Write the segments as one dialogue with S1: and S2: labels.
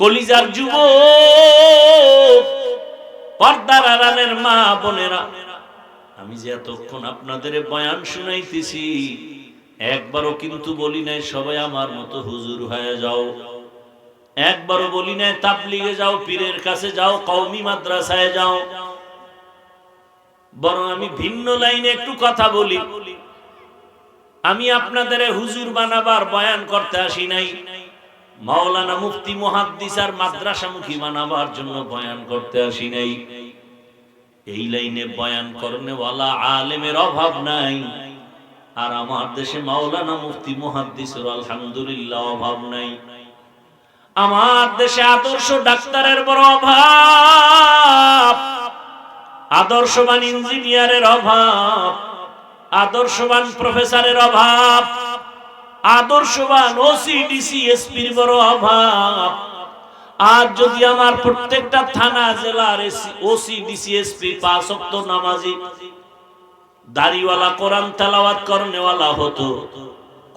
S1: কলিজার যুবক, পর্দার আড়ালের মা বোনেরা, আমি যে এতক্ষণ আপনাদের বয়ান শুনাইতেছি, একবারও কিন্তু বলি নাই সবাই আমার মতো হুজুর হয়ে যাও, একবারও বলি নাই তাবলিগে যাও, পীরের কাছে যাও, কওমি মাদ্রাসায় যাও। বরং আমি ভিন্ন লাইনে একটু কথা বলি। আমি আপনাদের হুজুর বানাবার বয়ান করতে আসি নাই, মাওলানা মুফতি মুহাদ্দিস আর মাদ্রাসামুখী বানাবার জন্য বয়ান করতে আসি নাই। এই লাইনে বয়ান করনেওয়ালা আলেমের অভাব নাই, আর আমার দেশে মাওলানা মুফতি মুহাদ্দিসের আলহামদুলিল্লাহ অভাব নাই। আমার দেশে আদর্শ ডাক্তারের বড় অভাব, আদর্শবান ইঞ্জিনিয়ারের অভাব, আদর্শবান প্রফেসরের অভাব, আদর্শবান ওসি ডিসি এসপির বড় অভাব। আর যদি আমার প্রত্যেকটা থানা জেলার ওসি ডিসি এসপি 5 ওয়াক্ত নামাজি, দাড়িওয়ালা, কোরআন তেলাওয়াত করনেওয়ালা হতো,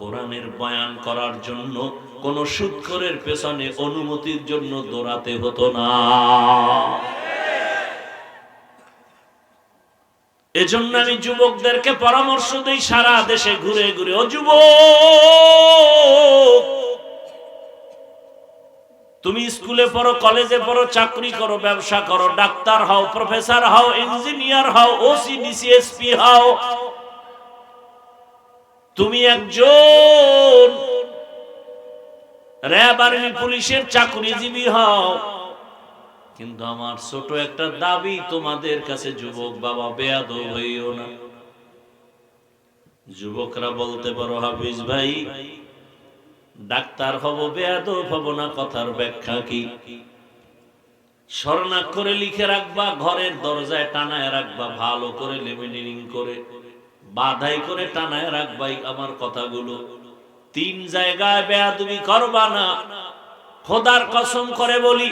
S1: কোরআনের বয়ান করার জন্য কোন সুদখোরের পেছনে অনুমতির জন্য দৌড়াতে হতো না। এজন্য আমি যুবকদেরকে পরামর্শ দেই, সারা দেশে ঘুরে ঘুরে, ও যুবক, তুমি স্কুলে পড়ো, কলেজে পড়ো, চাকরি করো, ব্যবসা করো, ডাক্তার হও, প্রফেসর হও, ইঞ্জিনিয়ার হও, ওসি ডিসি এসপি হও, তুমি একজন র‍্যাব আর্মি পুলিশের চাকরিজীবী হও, কিন্তু আমার ছোট একটা দাবি তোমাদের কাছে, যুবক বাবা, বেয়াদব হইও না। যুবকরা বলতে পারো, হাফিজ ভাই ডাক্তার হব, বেয়াদব হব না, কথার ব্যাখ্যা কি? স্বর্ণাক্ষরে লিখে রাখবা, ঘরের দরজায় টানায় রাখবা, ভালো করে লেমিনেটিং করে বাধাই করে টানায় রাখবা আমার কথাগুলো। 3 জায়গায় বেয়াদবি করবা না, খোদার কসম করে বলি,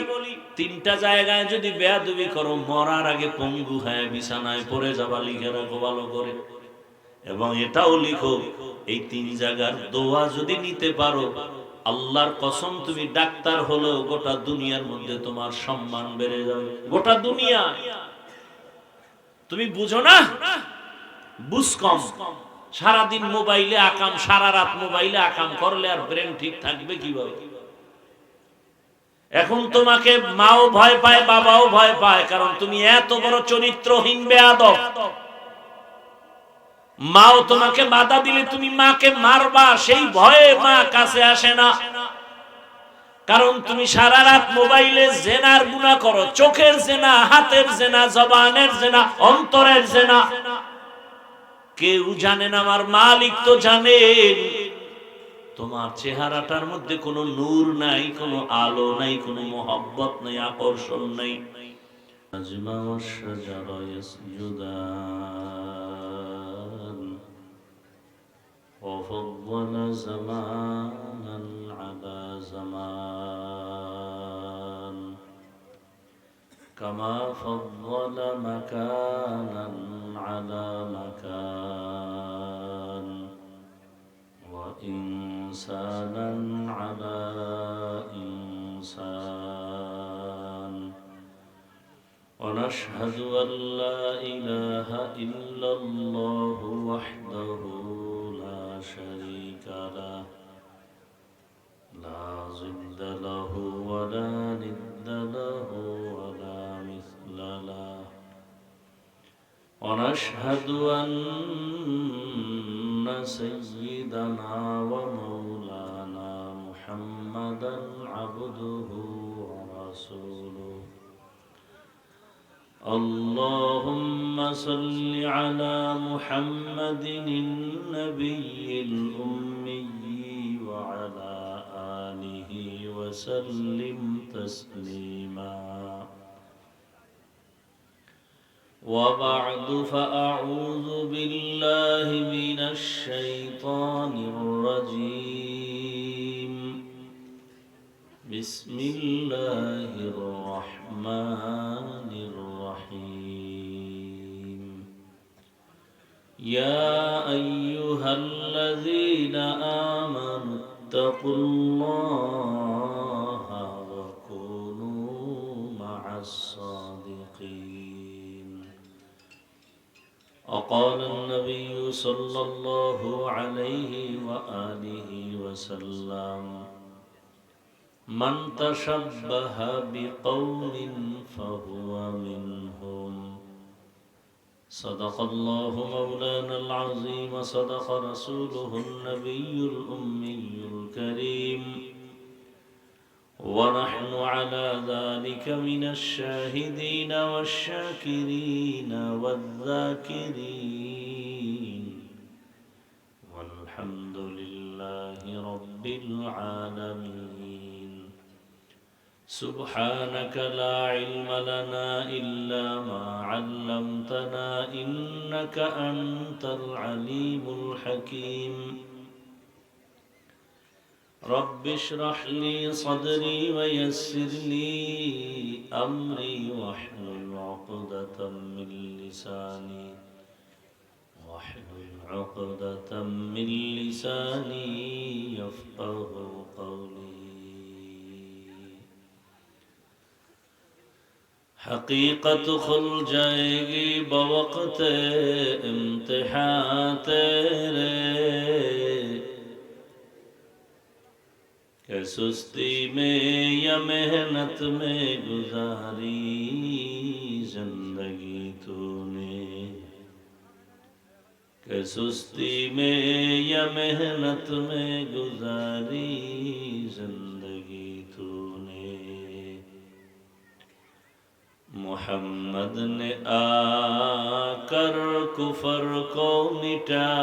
S1: 3টা জায়গায় যদি বেয়াদবি করো, মরার আগে পঙ্গু হয়ে বিছানায় পড়ে যাবা। লিখে রাখো ভালো করে, এবং এটাও লিখো, এই 3 জায়গার দোয়া যদি নিতে পারো, আল্লাহর কসম তুমি ডাক্তার হলেও গোটা দুনিয়ার মধ্যে তোমার সম্মান বেড়ে যাবে। গোটা দুনিয়া, তুমি বুঝো না, বুঝ কম। সারাদিন মোবাইলে আকাম, সারা রাত মোবাইলে আকাম করলে আর ব্রেন ঠিক থাকবে কিভাবে? এখন তোমাকে মাও ভয় পায়, বাবাও ভয় পায়, কারণ তুমি এত বড় চরিত্রহীন বেয়াদব। মাও তোমাকে বাধা দিলে তুমি মাকে মারবা, সেই ভয়ে মা কাছে আসে না, কারণ তুমি সারা রাত মোবাইলে জেনার গুনাহ করো, চোখের জেনা, হাতের জেনা, জবানের জেনা, অন্তরের জেনা। কেউ জানে না, আমার মালিক তো জানেন। তোমার চেহারাটার মধ্যে কোনো নূর নাই, কোনো আলো নাই, কোনো মোহাব্বত নাই, আকর্ষণ নাই। আজমা ওয়াশজারা ইয়াসজুদান ওয়া ফাদ্দালা জামানান আলা জামান কামা ফাদ্দালা মাকানান আলা মাকান ওয়া ইনসানান আলা ইনসান। ونشهد أن لا إله إلا الله وحده لا شريك له لا ضد له ولا ند له ولا مثل له. ونشهد أن سيدنا ومولانا محمدا عبده ورسوله. اللهم صل على محمد النبي الأمي وعلى آله وسلم تسليما. وبعد، فأعوذ بالله من الشيطان الرجيم. بسم الله الرحمن الرحيم. يا أيها الذين آمنوا اتقوا الله وكونوا وقال النبي صلى الله عليه وآله وسلم من تشبه بقوم فهو منهم. صدق الله مولانا العظيم، صدق رسوله النبي الأمي الكريم، ونحن على ذلك من الشاهدين والشاكرين والذاكرين، والحمد لله رب العالمين. سبحانك لا علم لنا إلا ما علمتنا إنك أنت العليم الحكيم. رب اشرح لي صدري ويسر لي أمري واحلل عقدة من لساني يفقه قولي. حقیقت کھل جائے گی بوقت امتحان تیرے، کہ سستی میں یا محنت میں گزاری زندگی تو نے، کہ سستی میں یا محنت میں گزاری زندگی تو نے. محمد نے آ کر کفر کو مٹایا،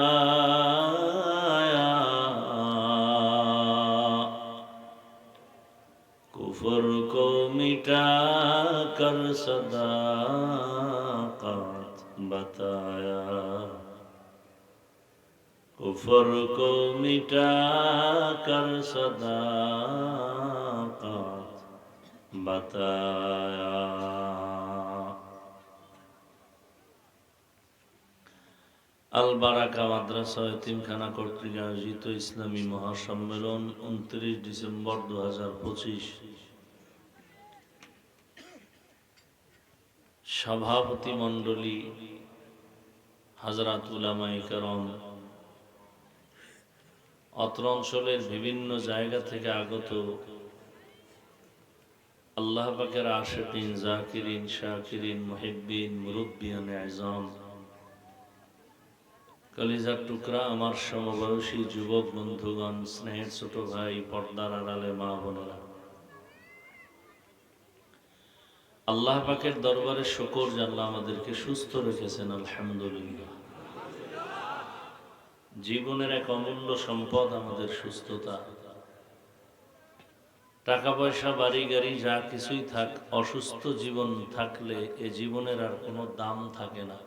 S1: کفر کو مٹا کر صداقت بتایا، کفر کو مٹا کر صداقت بتایا. আল বারাকা মাদ্রাসা এতিমখানা কর্তৃক আয়োজিত ইসলামী মহাসম্মেলন 29 ডিসেম্বর 2025। সভাপতি মণ্ডলী, হাজরাত উলামায়ে কেরাম, অত্র অঞ্চলের বিভিন্ন জায়গা থেকে আগত আল্লাহ পাকের আশিকিন, জাকিরিন, শাকিরিন, মুহিব্বিন, মুরব্বিয়ানে আযম, কলিজার টুকরা আমার সমবয়সী যুবক বন্ধুগণ, স্নেহের ছোট ভাই, পর্দার আড়ালে মা বোনেরা, আল্লাহ পাকের দরবারে শুকর যে আল্লাহ আমাদেরকে সুস্থ রেখেছেন, আলহামদুলিল্লাহ। জীবনের এক অমূল্য সম্পদ আমাদের সুস্থতা। টাকা পয়সা, বাড়ি গাড়ি যা কিছুই থাক, অসুস্থ জীবন থাকলে এ জীবনের আর কোনো দাম থাকে না।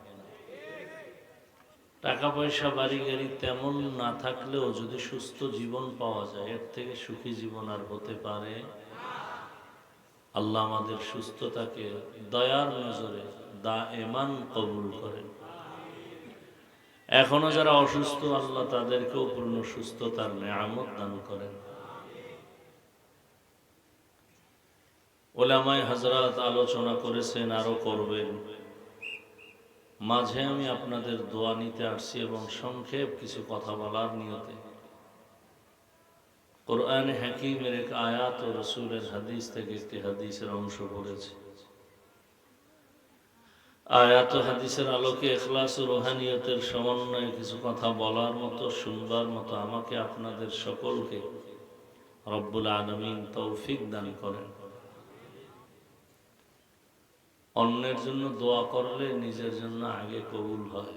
S1: টাকা পয়সা, বাড়ি গাড়ি তেমন না থাকলেও যদি সুস্থ জীবন পাওয়া যায়, এর থেকে সুখী জীবন আর হতে পারে? আল্লাহ আমাদের সুস্থতাকে দয়ার নজরে দায়েমান কবুল করেন। এখনো যারা অসুস্থ, আল্লাহ তাদেরকেও পূর্ণ সুস্থতার নেয়ামত দান করেন। উলামায়ে হযরত আলোচনা করেছেন, আরো করবেন। মাঝে আমি আপনাদের দোয়া নিতে আসছি এবং সংক্ষেপ কিছু কথা বলার নিয়তে কোরআনে হাকিমের এক আয়াত ও রাসূলের হাদিস থেকে একটি হাদিসের অংশ পড়েছি। আয়াত ও হাদিসের আলোকে ইখলাস ও রুহানিয়তের সমন্বয়ে কিছু কথা বলার মতো, শুনবার মতো আমাকে আপনাদের সকলকে রব্বুল আলামিন তৌফিক দান করেন। অন্যের জন্য দোয়া করলে নিজের জন্য আগে কবুল হয়।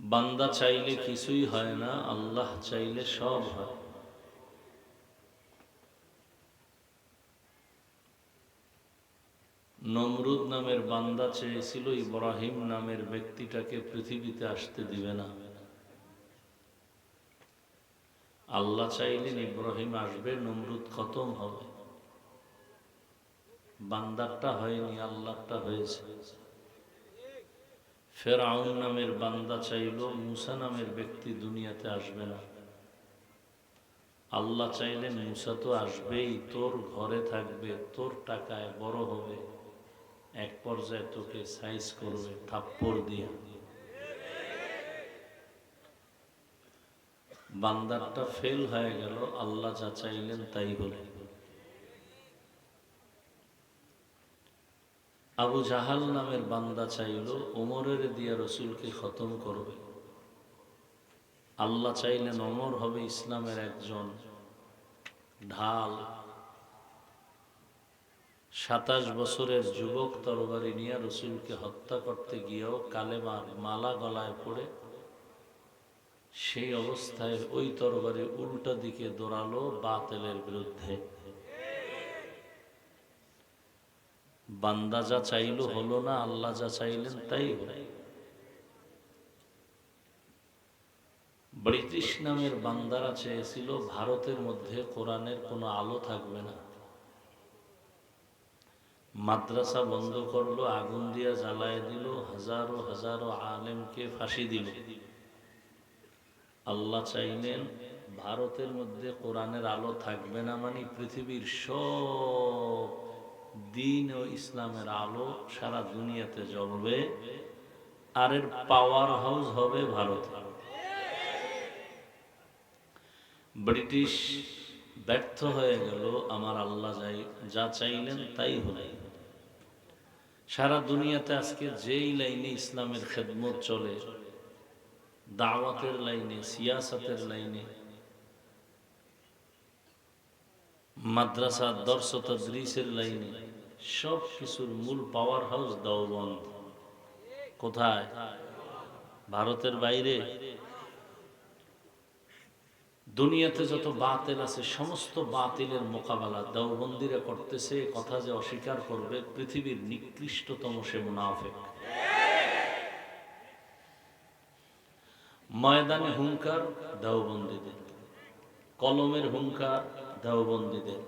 S1: বান্দা চাইলে কিছুই হয় না, আল্লাহ চাইলে সব হয়। নমরুদ নামের বান্দা চেয়েছিল ইব্রাহিম নামের ব্যক্তিটাকে পৃথিবীতে আসতে দিবে না। আল্লাহ চাইলেন ইব্রাহিম আসবে, নমরুদ খতম হবে। বান্দারটা হয়নি, আল্লাহরটা হয়েছে। ফেরাউন নামের বান্দা চাইল মূসা নামের ব্যক্তি দুনিয়াতে আসবে না। আল্লাহ চাইলেন মূসা তো আসবেই, তোর ঘরে থাকবে, তোর টাকায় বড় হবে, এক পর্যায়ে তোকে সাইজ করবে থাপ্পড় দিয়ে। বান্দারটা ফেল হয়ে গেল, আল্লাহ যা চাইলেন তাই হলো। আবু জাহাল নামের বান্দা চাইল ওমরের দিয়া রসুলকে খতম করবে, আল্লাহ চাইলেন ওমর হবে ইসলামের একজন ঢাল। 27 বছরের যুবক তরবারি নিয়ে রসুলকে হত্যা করতে গিয়েও কালেমার মালা গলায় পড়ে সেই অবস্থায় ওই তরবারি উল্টা দিকে দৌড়ালো বাতিলের বিরুদ্ধে। বান্দা যা চাইল হলো না, আল্লাহ যা চাইলেন তাই হলো। ব্রিটিশ নামের বান্দারা চেয়েছিল ভারতের মধ্যে কোরআনের কোনো আলো থাকবে না, মাদ্রাসা বন্ধ করলো, আগুন দিয়া জ্বালায় দিল, হাজারো হাজারো আলেমকে ফাঁসি দিল। আল্লাহ চাইলেন ভারতের মধ্যে কোরআনের আলো থাকবে না, মানে পৃথিবীর সব দিন ও ইসলামের আলো সারা দুনিয়াতে জ্বলবে, আর এর পাওয়ার হাউস হবে ভারতে। ব্রিটিশ ব্যর্থ হয়ে গেল, আমার আল্লাহ যা চাইলেন তাই হলো। সারা দুনিয়াতে আজকে যেই লাইনে ইসলামের খেদমত চলে, দাওয়াতের লাইনে, সিয়াসতের লাইনে, মাদ্রাসা দর্স তাদরিসের লাইনে, সব কিছুর মূল পাওয়ার হাউস দেওবন্দ। কোথায়? ভারতের বাইরে। দুনিয়াতে যত বাতিল আছে সমস্ত বাতিলের মোকাবেলা দেওবন্দিরা করতেছে। কথা যে অস্বীকার করবে, পৃথিবীর নিকৃষ্টতম সে মুনাফিক। ময়দানে হুঙ্কার দেওবন্দীদের, কলমের হুঙ্কার দেওবন্দীদের,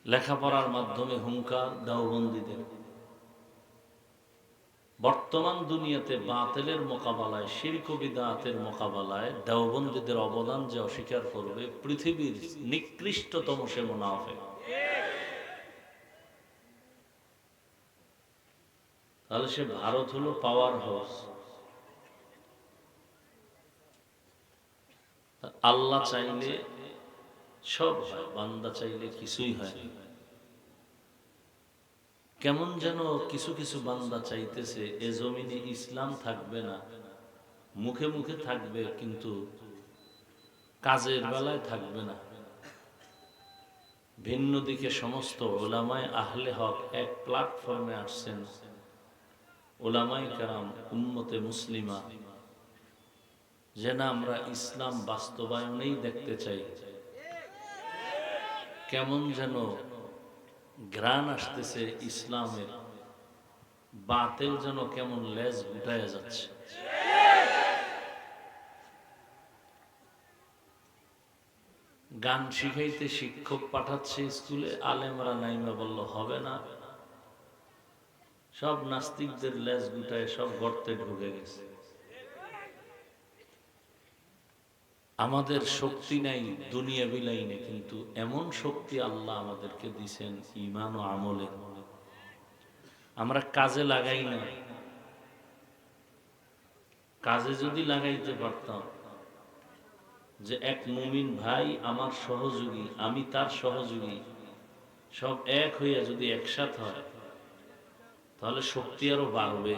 S1: লেখাপড়ার মাধ্যমে হুঙ্কার দেওবন্দীদের। বর্তমান দুনিয়াতে বাতিলের মোকাবেলায়, শিরক ও বিদআতের মোকাবেলায় দেওবন্দীদের অবদান যে অস্বীকার করবে, পৃথিবীর নিকৃষ্টতম সে মুনাফিক। তাহলে সে ভারত হলো পাওয়ার হাউস। আল্লাহ চাইলে সব হয়, বান্দা চাইলে কিছুই হয়। কেমন যেন কিছু কিছু বান্দা চাইতেছে এ জমিনে ইসলাম থাকবে না, মুখে মুখে থাকবে কিন্তু কাজের বেলায় থাকবে না। ভিন্ন দিকে সমস্ত ওলামায়ে আহলে হক এক প্ল্যাটফর্মে আসছেন। ওলামায়ে কেরাম, উম্মতে মুসলিমা, যে না আমরা ইসলাম বাস্তবায়নেই দেখতে চাই। কেমন যেন ঘ্রাণ আসতেছে ইসলামের, বাতিল যেন কেমন লেজ গুটায় যাচ্ছে। গান শিখাইতে শিক্ষক পাঠাচ্ছে স্কুলে, আলেমরা নাইমা বলল হবে না, সব নাস্তিকদের লেজ গুটায় সব গর্তে ঢুকে গেছে। আমাদের শক্তি নাই দুনিয়াবি লাইনে, কিন্তু এমন শক্তি আল্লাহ আমাদেরকে দিছেন ঈমান ও আমলে, আমরা কাজে লাগাই না। কাজে যদি লাগাইতে পারতাম, যে এক মুমিন ভাই আমার সহযোগী, আমি তার সহযোগী, সব এক হইয়া যদি একসাথ হয় তাহলে শক্তি আরো বাড়বে।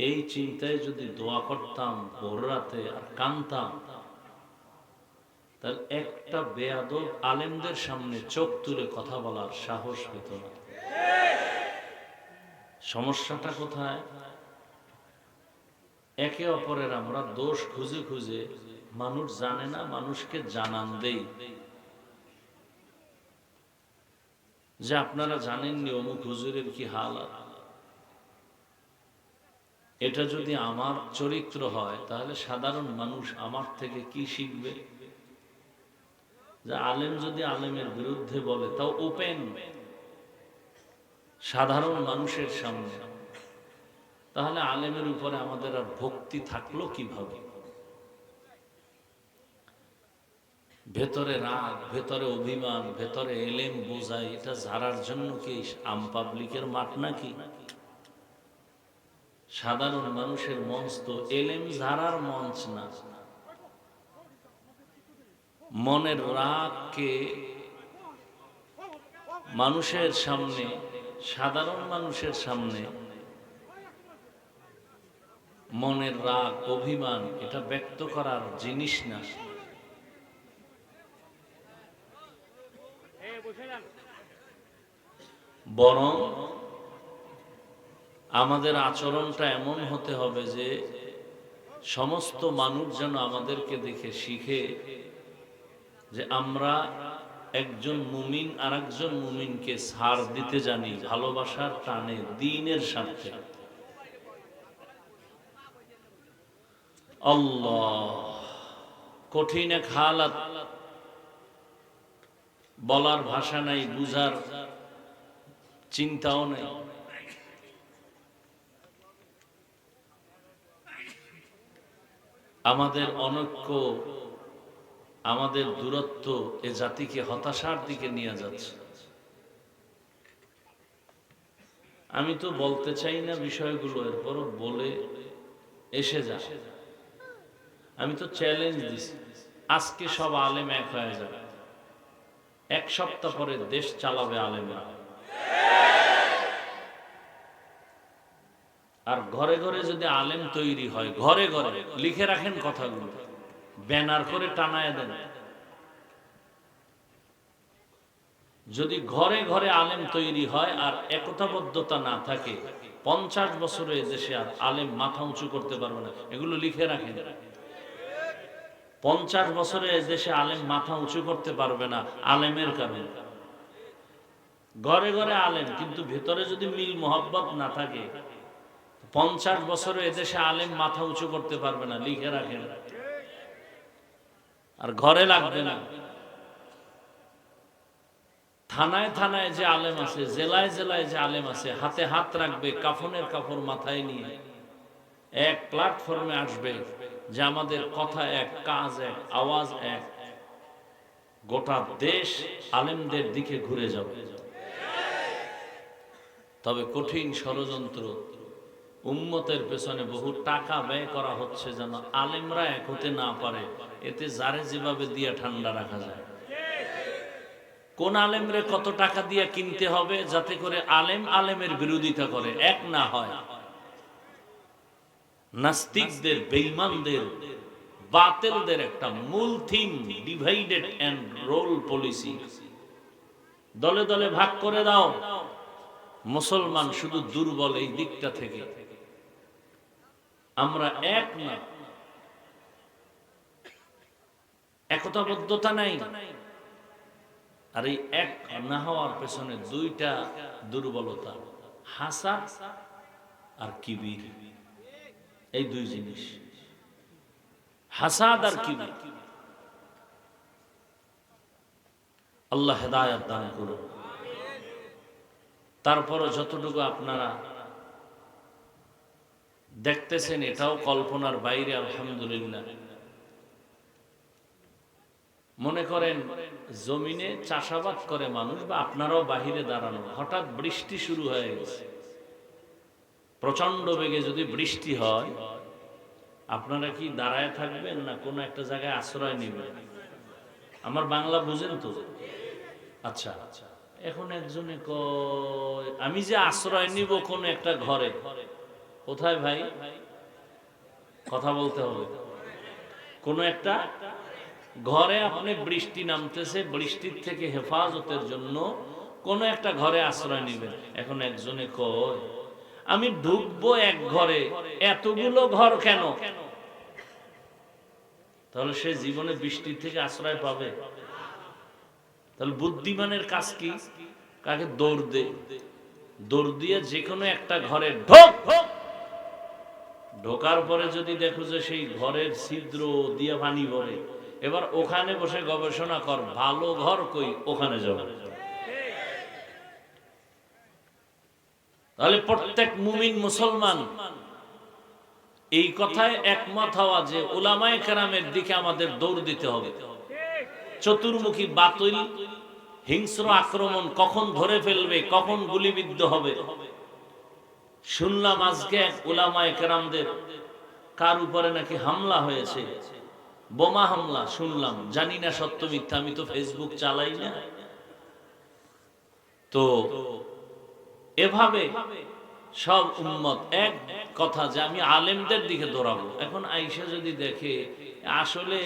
S1: এই চিন্তায় যদি দোয়া করতাম ভোর রাতে আর কানতাম, তাহলে একটা বেয়াদব আলেমদের সামনে চোখ তুলে কথা বলার সাহস পেত না। সমস্যাটা কোথায়? একে অপরের আমরা দোষ খুঁজে খুঁজে, মানুষ জানে না, মানুষকে জানান দেই যে আপনারা জানেননি অমুক হুজুরের কি হাল। এটা যদি আমার চরিত্র হয় তাহলে সাধারণ মানুষ আমার থেকে কি শিখবে? যে আলেম যদি আলেমের বিরুদ্ধে বলে, তাও ওপেন সাধারণ মানুষের সামনে, তাহলে আলেমের উপরে আমাদের আর ভক্তি থাকলো কিভাবে? ভেতরে রাগ, ভেতরে অভিমান, ভেতরে এলেম বোঝাই, এটা ঝাড়ার জন্য কি আম পাবলিকের মাঠ নাকি? সাধারণ মানুষের মঞ্চ তো এলেম ঝাড়ার মঞ্চ না। মনের রাগকে মানুষের সামনে, সাধারণ মানুষের সামনে মনের রাগ অভিমান এটা ব্যক্ত করার জিনিস না। বরং আমাদের আচরণটা এমন হতে হবে যে সমস্ত মানুষ যেন আমাদেরকে দেখে শিখে যে আমরা একজন মুমিন আর একজন মুমিনকে ছাড় দিতে জানি, ভালোবাসার টানে, দ্বীনের সাথে। আল্লাহ, কঠিন এক হালাত, বলার ভাষা নাই, বুঝার চিন্তাও নাই। আমাদের অনৈক্য, আমাদের দূরত্ব এ জাতিকে হতাশার দিকে নিয়ে যাচ্ছে। আমি তো বলতে চাই না বিষয়গুলো, এরপরও বলে এসে যায়। আমি তো চ্যালেঞ্জ দিছি, আজকে সব আলেম এক হয়ে যাবে, এক সপ্তাহ পরে দেশ চালাবে আলেমরা। আর ঘরে ঘরে যদি আলেম তৈরি হয়, ঘরে ঘরে লিখে রাখেন কথাগুলো, ব্যানার করে টানায় দেন। যদি ঘরে ঘরে আলেম তৈরি হয় আর একতাবদ্ধতা না থাকে, 50 বছরে দেশে আর আলেম মাথা উঁচু করতে পারবে না। এগুলো লিখে রাখেন। 50 বছরে দেশে আলেম মাথা উঁচু করতে পারবে না আলেমের কারণে। ঘরে ঘরে আলেম, কিন্তু ভেতরে যদি মিল মোহাব্বত না থাকে, 50 বছরে এদেশে আলেম মাথা উঁচু করতে পারবে না। লিখে রাখেন। আর ঘরে লাগবে না, থানায় থানায় যে আলেম আছে, জেলায় জেলায় যে আলেম আছে, হাতে হাত রাখবে, কাফনের কাপড় মাথায় নিয়ে এক প্ল্যাটফর্মে আসবে যে আমাদের কথা এক, কাজ এক, আওয়াজ এক। গোটা দেশ আলেমদের দিকে ঘুরে যাবে। তবে কঠিন ষড়যন্ত্র, উম্মতের পেছনে বহু টাকা ব্যয় করা হচ্ছে যেন আলেমরা এক হতে না পারে। এতে যারে যেভাবে দিয়ে ঠান্ডা রাখা যায়। কোন আলেমরে কত টাকা দিয়ে কিনতে হবে যাতে করে আলেম আলেমের বিরোধিতা করে, এক না হয়। নাস্তিকদের, বেঈমানদের, বাতিলদের একটা মূল theme divided and rule policy. দলে দলে ভাগ করে দাও। মুসলমান শুধু দুর্বল এই দিকটা থেকে। আমরা এক না, একতাবদ্ধতা নাই। আর এই এক না হওয়ার পেছনে দুইটা দুর্বলতা, হাসাদ আর কিবির। এই দুই জিনিস, হাসাদ আর কিবির। আল্লাহ হেদায়েত দান করুন। তারপরও যতটুকু আপনারা দেখতেছেন এটাও কল্পনার বাইরে। আলহামদুলিল্লাহ। মনে করেন জমিনে চাষাবাদ করে মানুষ, বা আপনারাও বাহিরে দাঁড়ানো, হঠাৎ বৃষ্টি শুরু হয়ে গেছে। প্রচন্ড বেগে যদি বৃষ্টি হয়, আপনারা কি দাঁড়ায় থাকবেন না কোনো একটা জায়গায় আশ্রয় নেবেন? আমার বাংলা বুঝেন তো? আচ্ছা, এখন একজনে কয় আমি যে আশ্রয় নিব কোন একটা ঘরে। কোথায় ভাই? কথা বলতে হবে। কোন একটা ঘরে আপনি, বৃষ্টি নামতেছে, বৃষ্টির থেকে হেফাজতের জন্য কোন একটা ঘরে আশ্রয় নেবেন। এখন একজনে কয় আমি ঢুকবো এক ঘরে, এতগুলো ঘর কেন? তাহলে সে জীবনে বৃষ্টির থেকে আশ্রয় পাবে? তাহলে বুদ্ধিমানের কাজ কি? কাকে দৌড় দে, দৌড় দিয়ে যে কোনো একটা ঘরে ঢোক। ঢোকার পরে যদি দেখো যে সেই ঘরের ছিদ্র দিয়ে পানি পড়ে, এবার ওখানে বসে গবেষণা কর, ভালো ঘর কই, ওখানে যাও। তাহলে প্রত্যেক মুমিন মুসলমান এই কথায় একমত হওয়া যে উলামায়ে কেরামের দিকে আমাদের দৌড় দিতে হবে। চতুর্মুখী বাতিল হিংস্র আক্রমণ কখন ধরে ফেলবে, কখন গুলিবিদ্ধ হবে। শুনলাম আজকে এক উলামায়ে কেরামদের কার উপরে নাকি হামলা হয়েছে, বোমা হামলা শুনলাম, জানি না সত্য মিথ্যা, আমি তো ফেসবুক চালাই না। তো এভাবে সব উম্মত এক কথা যে আমি আলেমদের দিকে দৌড়াবো। এখন আয়েশা যদি দেখে আসলে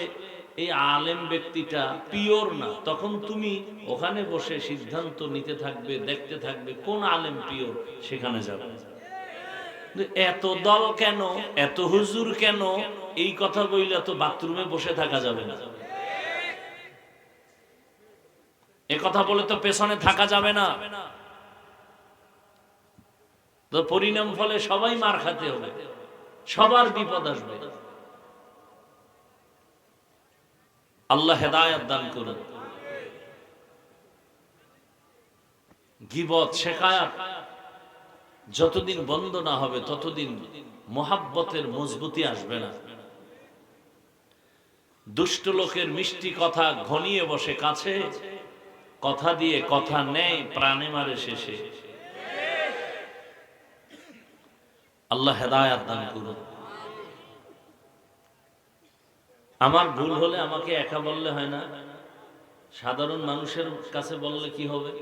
S1: এই আলেম ব্যক্তিটা পিওর না, তখন তুমি ওখানে বসে সিদ্ধান্ত নিতে থাকবে, দেখতে থাকবে কোন আলেম পিওর, সেখানে যাবে। এত দল কেন, এত হুজুর কেন, এই কথা বললে তো বাথরুমে বসে থাকা যাবে না। এ কথা বলে তো পেছনে থাকা যাবে না। তো পরিণাম ফলে সবাই মার খাতে হবে, সবার বিপদ আসবে। আল্লাহ হেদায়েত দান করুন। গীবত শিকায়াত যতদিন বন্ধ না হবে ততদিন মুহাব্বতের মজবুতি আসবে না। দুষ্ট লোকের মিষ্টি কথা ঘনিয়ে বসে কাছে, কথা দিয়ে কথা নেই, প্রাণে মারে শেষে। আল্লাহ হেদায়েত দান করুন। আমার ভুল হলে আমাকে একা বললে হয় না, সাধারণ মানুষের কাছে বললে কি হবে?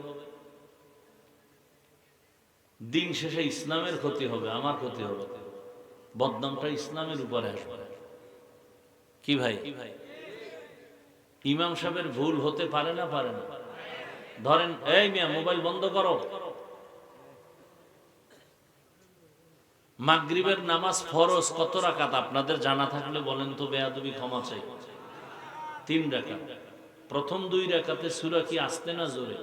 S1: দিন শেষে ইসলামের ক্ষতি হবে, আমার ক্ষতি হবে, বদনামটা ইসলামের উপরে আসবে। কি ভাই, ইমাম সাহেবের ভুল হতে পারে না? পারে না। ধরেন, এই মিয়া মোবাইল বন্ধ করো, মাগরিবের নামাজ ফরজ কত রাকাত আপনাদের জানা থাকলে বলেন তো, বেয়াদবি ক্ষমা চাই। 3 রাকাত। প্রথম 2 রাকাতে সূরা কি আস্তে না জোরে?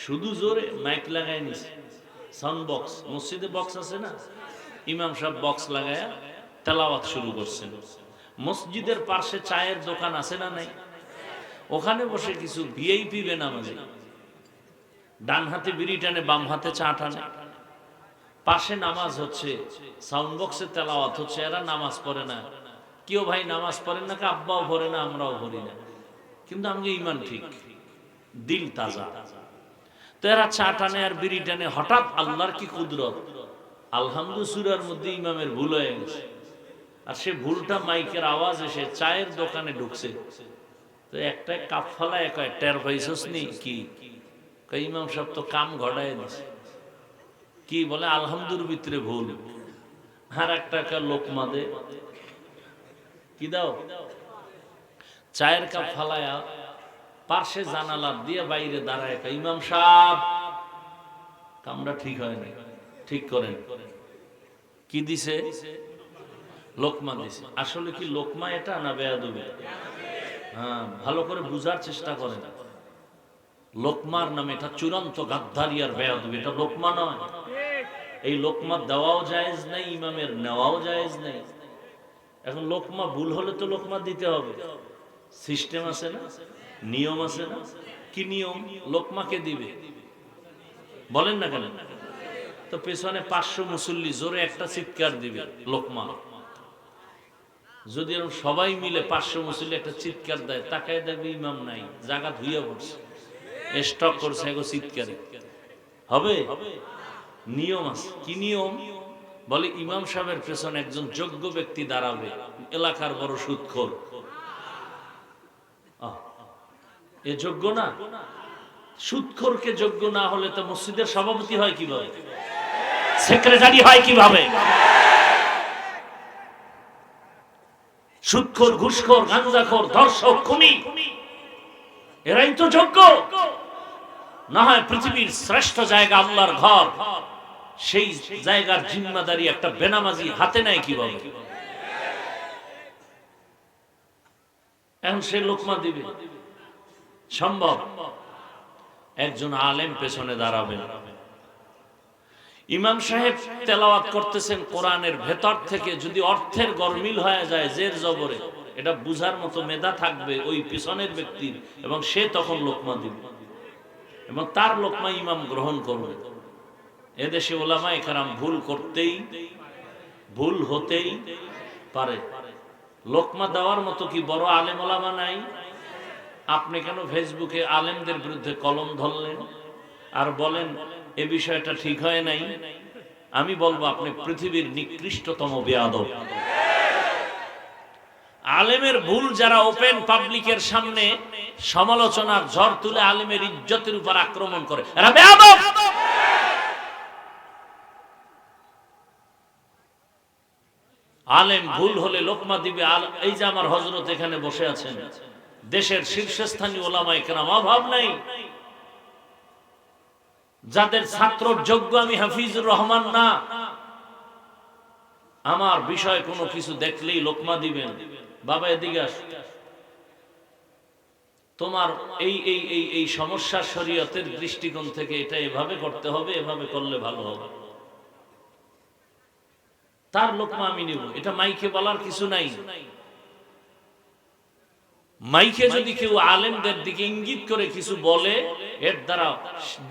S1: শুধু জোরে, মাইক লাগায় নিছে, সাউন্ড বক্স, মসজিদে বক্স আছে না, ইমাম সাহেব বক্স লাগায়া তেলাওয়াত শুরু করছেন। মসজিদের পাশে চায়ের দোকান আছে না নাই? ওখানে বসে কিছু ভিআইপি বেনামাজি ডান হাতে বিড়ি টানে, বাম হাতে চা টানে, পাশে নামাজ হচ্ছে, সাউন্ড বক্সে তেলাওয়াত হচ্ছে, এরা নামাজ পড়ে না। কেউ ভাই নামাজ পড়েন না, আব্বাও পড়ে না, আমরাও পড়ি না, কিন্তু আমাকে ইমান ঠিক, দিল তাজা। তো এরা চা টানে আর বিড়ি টানে, হঠাৎ আল্লাহর কি কুদরত, আলহামদু সূরার মধ্যে ইমামের ভুল হয়ে গেছে, আর সে ভুলটা মাইকের আওয়াজ এসে চায়ের দোকানে ঢুকছে। তো একটা কাপ ফালায় কয়, টের পাইছস নি কি? ইমাম সাহেব তো কাম ঘটায় দিছে। কি বলে? আলহামদুর ভিতরে ভুল। আর একটা লোকমা দে, কি দাও? চায়ের কাপ ফালায়া পাশে জানালা দিয়ে বাইরে দাঁড়ায়, ইমাম সাহেব কামটা ঠিক হয় না, ঠিক করেন। কি দিছে? লোকমা দিছে। আসলে কি লোকমা এটা না বেয়াদবি? হ্যাঁ, ভালো করে বুঝার চেষ্টা করেন। লোকমার নামে এটা চূড়ান্ত গাদ্দারি আর বেয়াদবি, এটা লোকমা নয়। এই লোকমা দেওয়াও জায়েজ নাই, ইমামের নেওয়াও জায়েজ নাই। এখন লোকমা ভুল হলে তো লোকমা দিতে হবে, সিস্টেম আছে না, নিয়ম আছে না? কি নিয়ম? লোকমাকে দিবে, বলেন না কেন? তো পেছনে 500 মুসল্লি জোরে একটা চিৎকার দিবে লোকমা। যদি সবাই মিলে 500 মুসল্লি একটা চিৎকার দেয়, তাকায় দেখবে ইমাম নাই, জায়গা ধুইয়া পড়ছে, স্টক করছে এগো চিৎকারে, হবে? নিয়ম আছে। কি নিয়ম? বলে ইমাম সাহেবের পেছনে একজন যোগ্য ব্যক্তি দাঁড়াবে, এলাকার বড় সুদখোর। এ যোগ্য না? সুদখোরকে যোগ্য না হলে তো মসজিদের সভাপতি হয় কিভাবে, সেক্রেটারি হয় কিভাবে? সুদখোর, ঘুষখোর, গাঁজাখোর, ধর্ষক, খুনি, এরাই তো যোগ্য। না হয় পৃথিবীর শ্রেষ্ঠ জায়গা আল্লাহর ঘর, সেই জায়গার জিম্মাদারি একটা বেনামাজি হাতে নেয় কিভাবে? এখন সে লোকমা দিবে, সম্ভব? একজন আলেম পেছনে দাঁড়াবেন, ইমাম সাহেব তেলাওয়াত করতেছেন কোরআনের ভেতর থেকে, যদি অর্থের গরমিল হয়ে যায় জের জবরে, এটা বুঝার মতো মেধা থাকবে ওই পিছনের ব্যক্তির, এবং সে তখন লোকমা দিবে এবং তার লোকমা ইমাম গ্রহণ করবে। এদেশে ওলামায়ে কেরাম ভুল করতেই, ভুল হতেই পারে। লোকমা দেওয়ার মতো কি বড় আলেম ওলামা নাই? আপনি কেন ফেসবুকে আলেমদের বিরুদ্ধে কলম ধরলেন আর বলেন এ বিষয়টা ঠিক হয় নাই? আমি বলবো আপনি পৃথিবীর নিকৃষ্টতম বেয়াদব। আলেমের ভুল যারা ওপেন পাবলিকের সামনে সমালোচনার ঝড় তুলে আলেমের ইজ্জতের উপর আক্রমণ করে, এরা বেয়াদব। আলেম ভুল হলে লোকমা দিবে। এই যে আমার হযরত এখানে বসে আছেন, দেশের শীর্ষস্থানীয় ওলামায়ে কেরাম, অভাব নাই। যাদের ছাত্রর যোগ্য আমি হাফিজুর রহমান না, আমার বিষয় কোনো কিছু দেখলেই লোকমা দিবেন, বাবা এদিকে আস, তোমার এই এই এই এই সমস্যা শরীয়তের দৃষ্টিকোণ থেকে এটা এভাবে করতে হবে, এভাবে করলে ভালো হবে, তার লোকমা আমি নিব। এটা মাইকে বলার কিছু নাই। মাইকে যদি কেউ আলেমদের দিকে ইঙ্গিত করে কিছু বলে, এর দ্বারা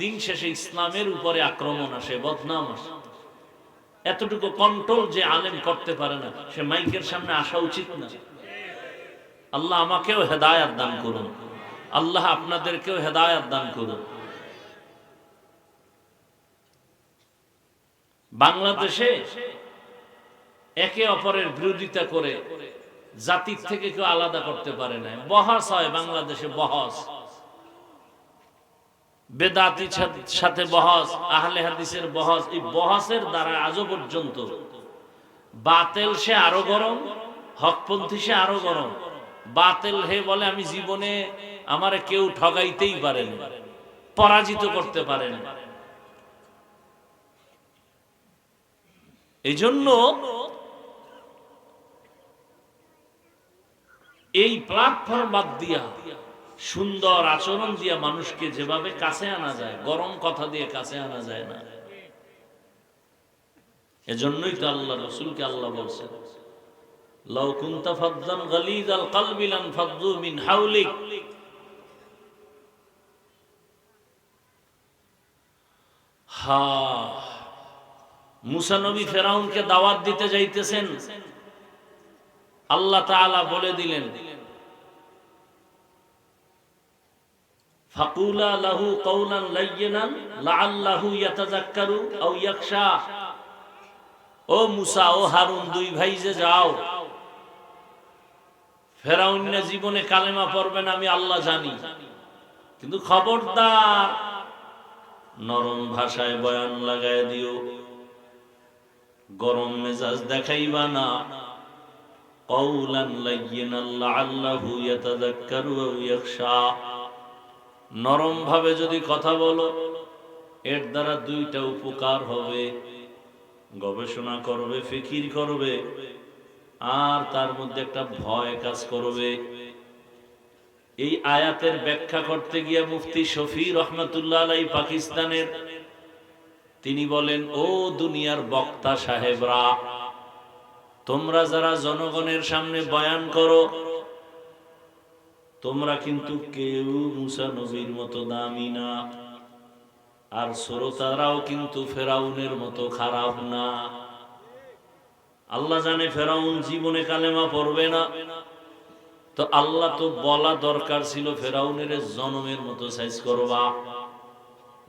S1: দিন শেষে ইসলামের উপরে আক্রমণ আসে, বদনাম আসে। এতটুকু কন্ট্রোল যে আলেম করতে পারে না, সে মাইকের সামনে আসা উচিত না। আল্লাহ আমাকেও হেদায়েত দান করুন, আল্লাহ আপনাদেরকেও হেদায়েত দান করুন। বাংলাদেশে একে অপরের বিরোধিতা করে জাতির থেকে কেউ আলাদা করতে পারে না। বহস হয় বাংলাদেশে, বহস, বেদাতির সাথে বহস, আহলে হাদিসের বহস। এই বহসের দ্বারা আজও পর্যন্ত বাতিল সে আরো গরম, হকপন্থী সে আরো গরম। বাতিল হে বলে আমি জীবনে আমারে কেউ ঠগাইতেই পারে না, পরাজিত করতে পারে না। এই জন্য এই প্ল্যাটফর্ম বাদ দিয়া সুন্দর আচরণ দিয়া মানুষকে যেভাবে কাছে আনা যায়, গরম কথা দিয়ে কাছে আনা যায় না। এজন্যই তো আল্লাহ রাসূলকে আল্লাহ বলছেন, লাউ কুনতা ফাযযান গালিযাল কলবি লানফাযযু মিন হাওলিক। মুসা নবী ফেরাউনকে দাওয়াত দিতে যাইতেছেন, আল্লাহ তাআলা বলে দিলেন, ফাকুলা লাহু কাওলান লায়্যিনান লাআল্লাহু ইয়াতাযাক্কারু আও ইয়াখশা। ও মুসা, ও হারুন, দুই ভাই যে যাও, ফেরাউন না জীবনে কালেমা পড়বেন আমি আল্লাহ জানি, কিন্তু খবরদার নরম ভাষায় বয়ান লাগায় দিও, গরম মেজাজ দেখাইবা না। কাওলান লায়্যিনান লাআল্লাহু ইয়াতাযাক্কারু আও ইয়াখশা। নরম ভাবে যদি কথা বলো, এর দ্বারা দুইটা উপকার হবে, গবেষণা করবে, ফিকির করবে, আর তার মধ্যে একটা ভয় কাজ করবে। এই আয়াতের ব্যাখ্যা করতে গিয়ে মুফতি শফি রহমাতুল্লাহ আলাইহি পাকিস্তানের, তিনি বলেন, ও দুনিয়ার বক্তা সাহেবরা, তোমরা যারা জনগণের সামনে বয়ান করো, তোমরা কিন্তু কেউ মুসা নবীর মতো দামি না, আর শ্রোতারাও কিন্তু ফেরাউনের মতো খারাপ না। আল্লাহ জানে ফেরাউন জীবনে কালেমা পড়বে না, তো আল্লাহ তো বলা দরকার ছিল ফেরাউনের জনমের মতো সাইজ করবা।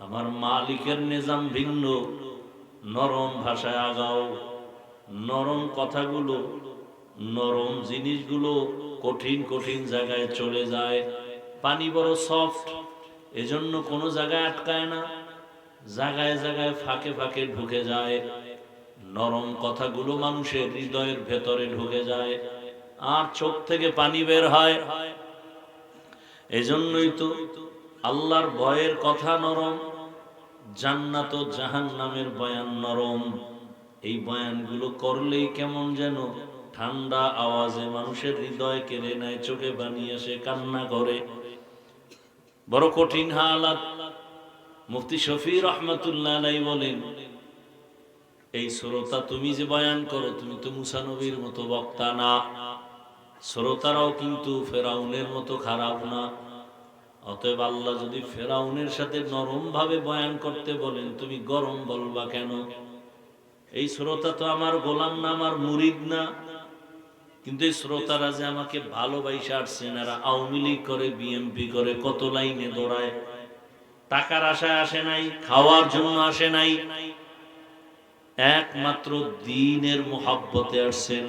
S1: আমার মালিকের নিজাম ভিন্ন, নরম ভাষায় আগাও, নরম কথাগুলো, নরম জিনিসগুলো কঠিন কঠিন জায়গায় চলে যায়। পানি বড় সফট, এজন্য কোনো জায়গায় আটকায় না, জায়গায় জায়গায় ফাঁকে ফাঁকে ঢুকে যায়। নরম কথাগুলো মানুষের হৃদয়ের ভেতরে ঢুকে যায়, আর চোখ থেকে পানি বের হয়। এজন্যই তো আল্লাহর ভয়ের কথা নরম, জান্নাত ও জাহান্নামের বয়ান নরম। এই বয়ানগুলো করলেই কেমন যেন ঠান্ডা আওয়াজে মানুষের হৃদয় কেড়ে নেয়, চোখে পানি আসে, কান্না করে। বড় কঠিন হালাত। মুফতি শফি রহমাতুল্লাহ আলাইহি বলেন, এই শ্রোতা তুমি যে বয়ান করো, তুমি তো মুসা নবীর মতো বক্তা না, শ্রোতারাও কিন্তু ফেরাউনের মতো খারাপ না। অতএব আল্লাহ যদি ফেরাউনের সাথে নরম ভাবে বয়ান করতে বলেন, তুমি গরম বলবা কেন? এই শ্রোতা তো আমার গোলাম না, আমার মুরিদ না, কিন্তু এই শ্রোতারা যে আমাকে ভালোবাসে আসছেন, এরা আওয়ামী লীগ করে, বিএনপি করে, কত লাইনে দৌড়ায়, টাকার আশায় আসে নাই, খাওয়ার জন্য আসে নাই, একমাত্র দ্বীনের মোহাব্বতে আসছেন।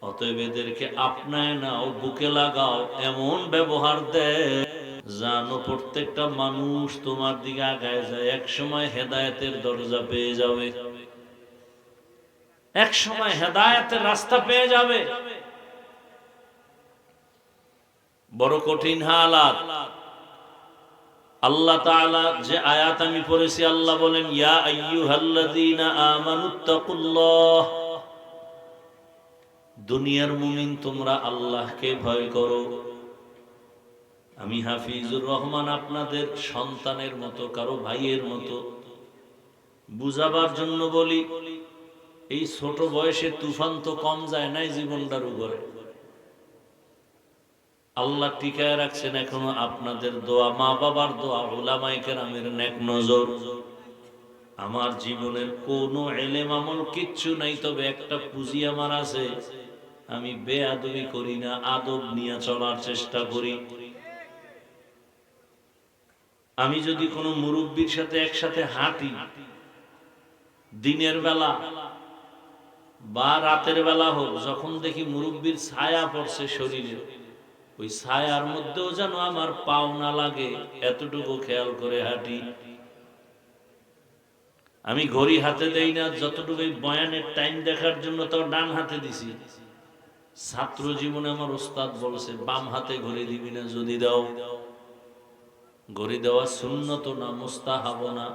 S1: অতএব এদেরকে আপনায় নাও, বুকে লাগাও, এমন ব্যবহার দেয় জানো প্রত্যেকটা মানুষ তোমার দিকে আগায় যায়, এক সময় হেদায়েতের দরজা পেয়ে যাবে, এক সময় হেদায়েতের রাস্তা পেয়ে যাবে। বড় কঠিন হালাত। আল্লাহ তাআলা যে আয়াত আমি পড়েছি, আল্লাহ বলেন, ইয়া আইয়ুহাল্লাযীনা আমানুত্তাকুল্লাহ, দুনিয়ার মুমিন তোমরা আল্লাহকে ভয় করো। আমি হাফিজুর রহমান আপনাদের সন্তানের মতো, কারো ভাইয়ের মতো বুঝাবার জন্য বলি, এই ছোট বয়সে তুফান তো কম যায় নাই জীবনটার উপরে। আল্লাহ টিকায় রাখছেন এখনো আপনাদের দোয়া, মা বাবার দোয়া, উলামায়ে কেরামের নেক নজর। আমার জীবনের কোনো ইলম আমল কিচ্ছু নাই, তবে একটা পুঁজি আমার আছে, আমি বেয়াদবি করি না, আদব নিয়ে চলার চেষ্টা করি। আমি যদি কোনো মুরব্বির সাথে একসাথে হাঁটি, দিনের বেলা বা রাতের বেলা হোক, যখন দেখি মুরব্বির ছায়া পড়ছে শরীরে, ওই ছায়ার মধ্যেও যেন আমার পাও না লাগে, এতটুকু খেয়াল করে হাঁটি। আমি ঘড়ি হাতে দেই না, যতটুকু বয়ানের টাইম দেখার জন্য তো ডান হাতে দিছি। ছাত্র জীবনে আমার ওস্তাদ বলছে, বাম হাতে ঘড়ি দিবি না, যদি দাও। ঘড়ি দেওয়া সুন্নত না, মুস্তাহাব না।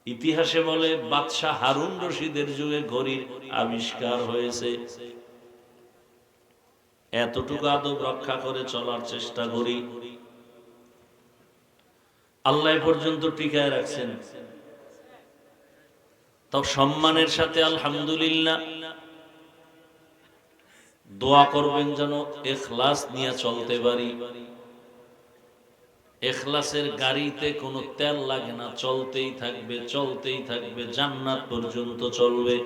S1: ইতিহাসে বলে বাদশাহ হারুন রশিদের যুগে ঘড়ির আবিষ্কার হয়েছে। এতটুকু আদব রক্ষা করে চলার চেষ্টা করি। আল্লাহ পর্যন্ত টিকায় রাখছেন, তাও সম্মানের সাথে আলহামদুলিল্লাহ। দোয়া করবেন যেন ইখলাস নিয়ে চলতে পারি। ইখলাসের গাড়িতে কোনো তেল লাগে না, চলতেই থাকবে, চলতেই থাকবে, জান্নাত পর্যন্ত চলবে।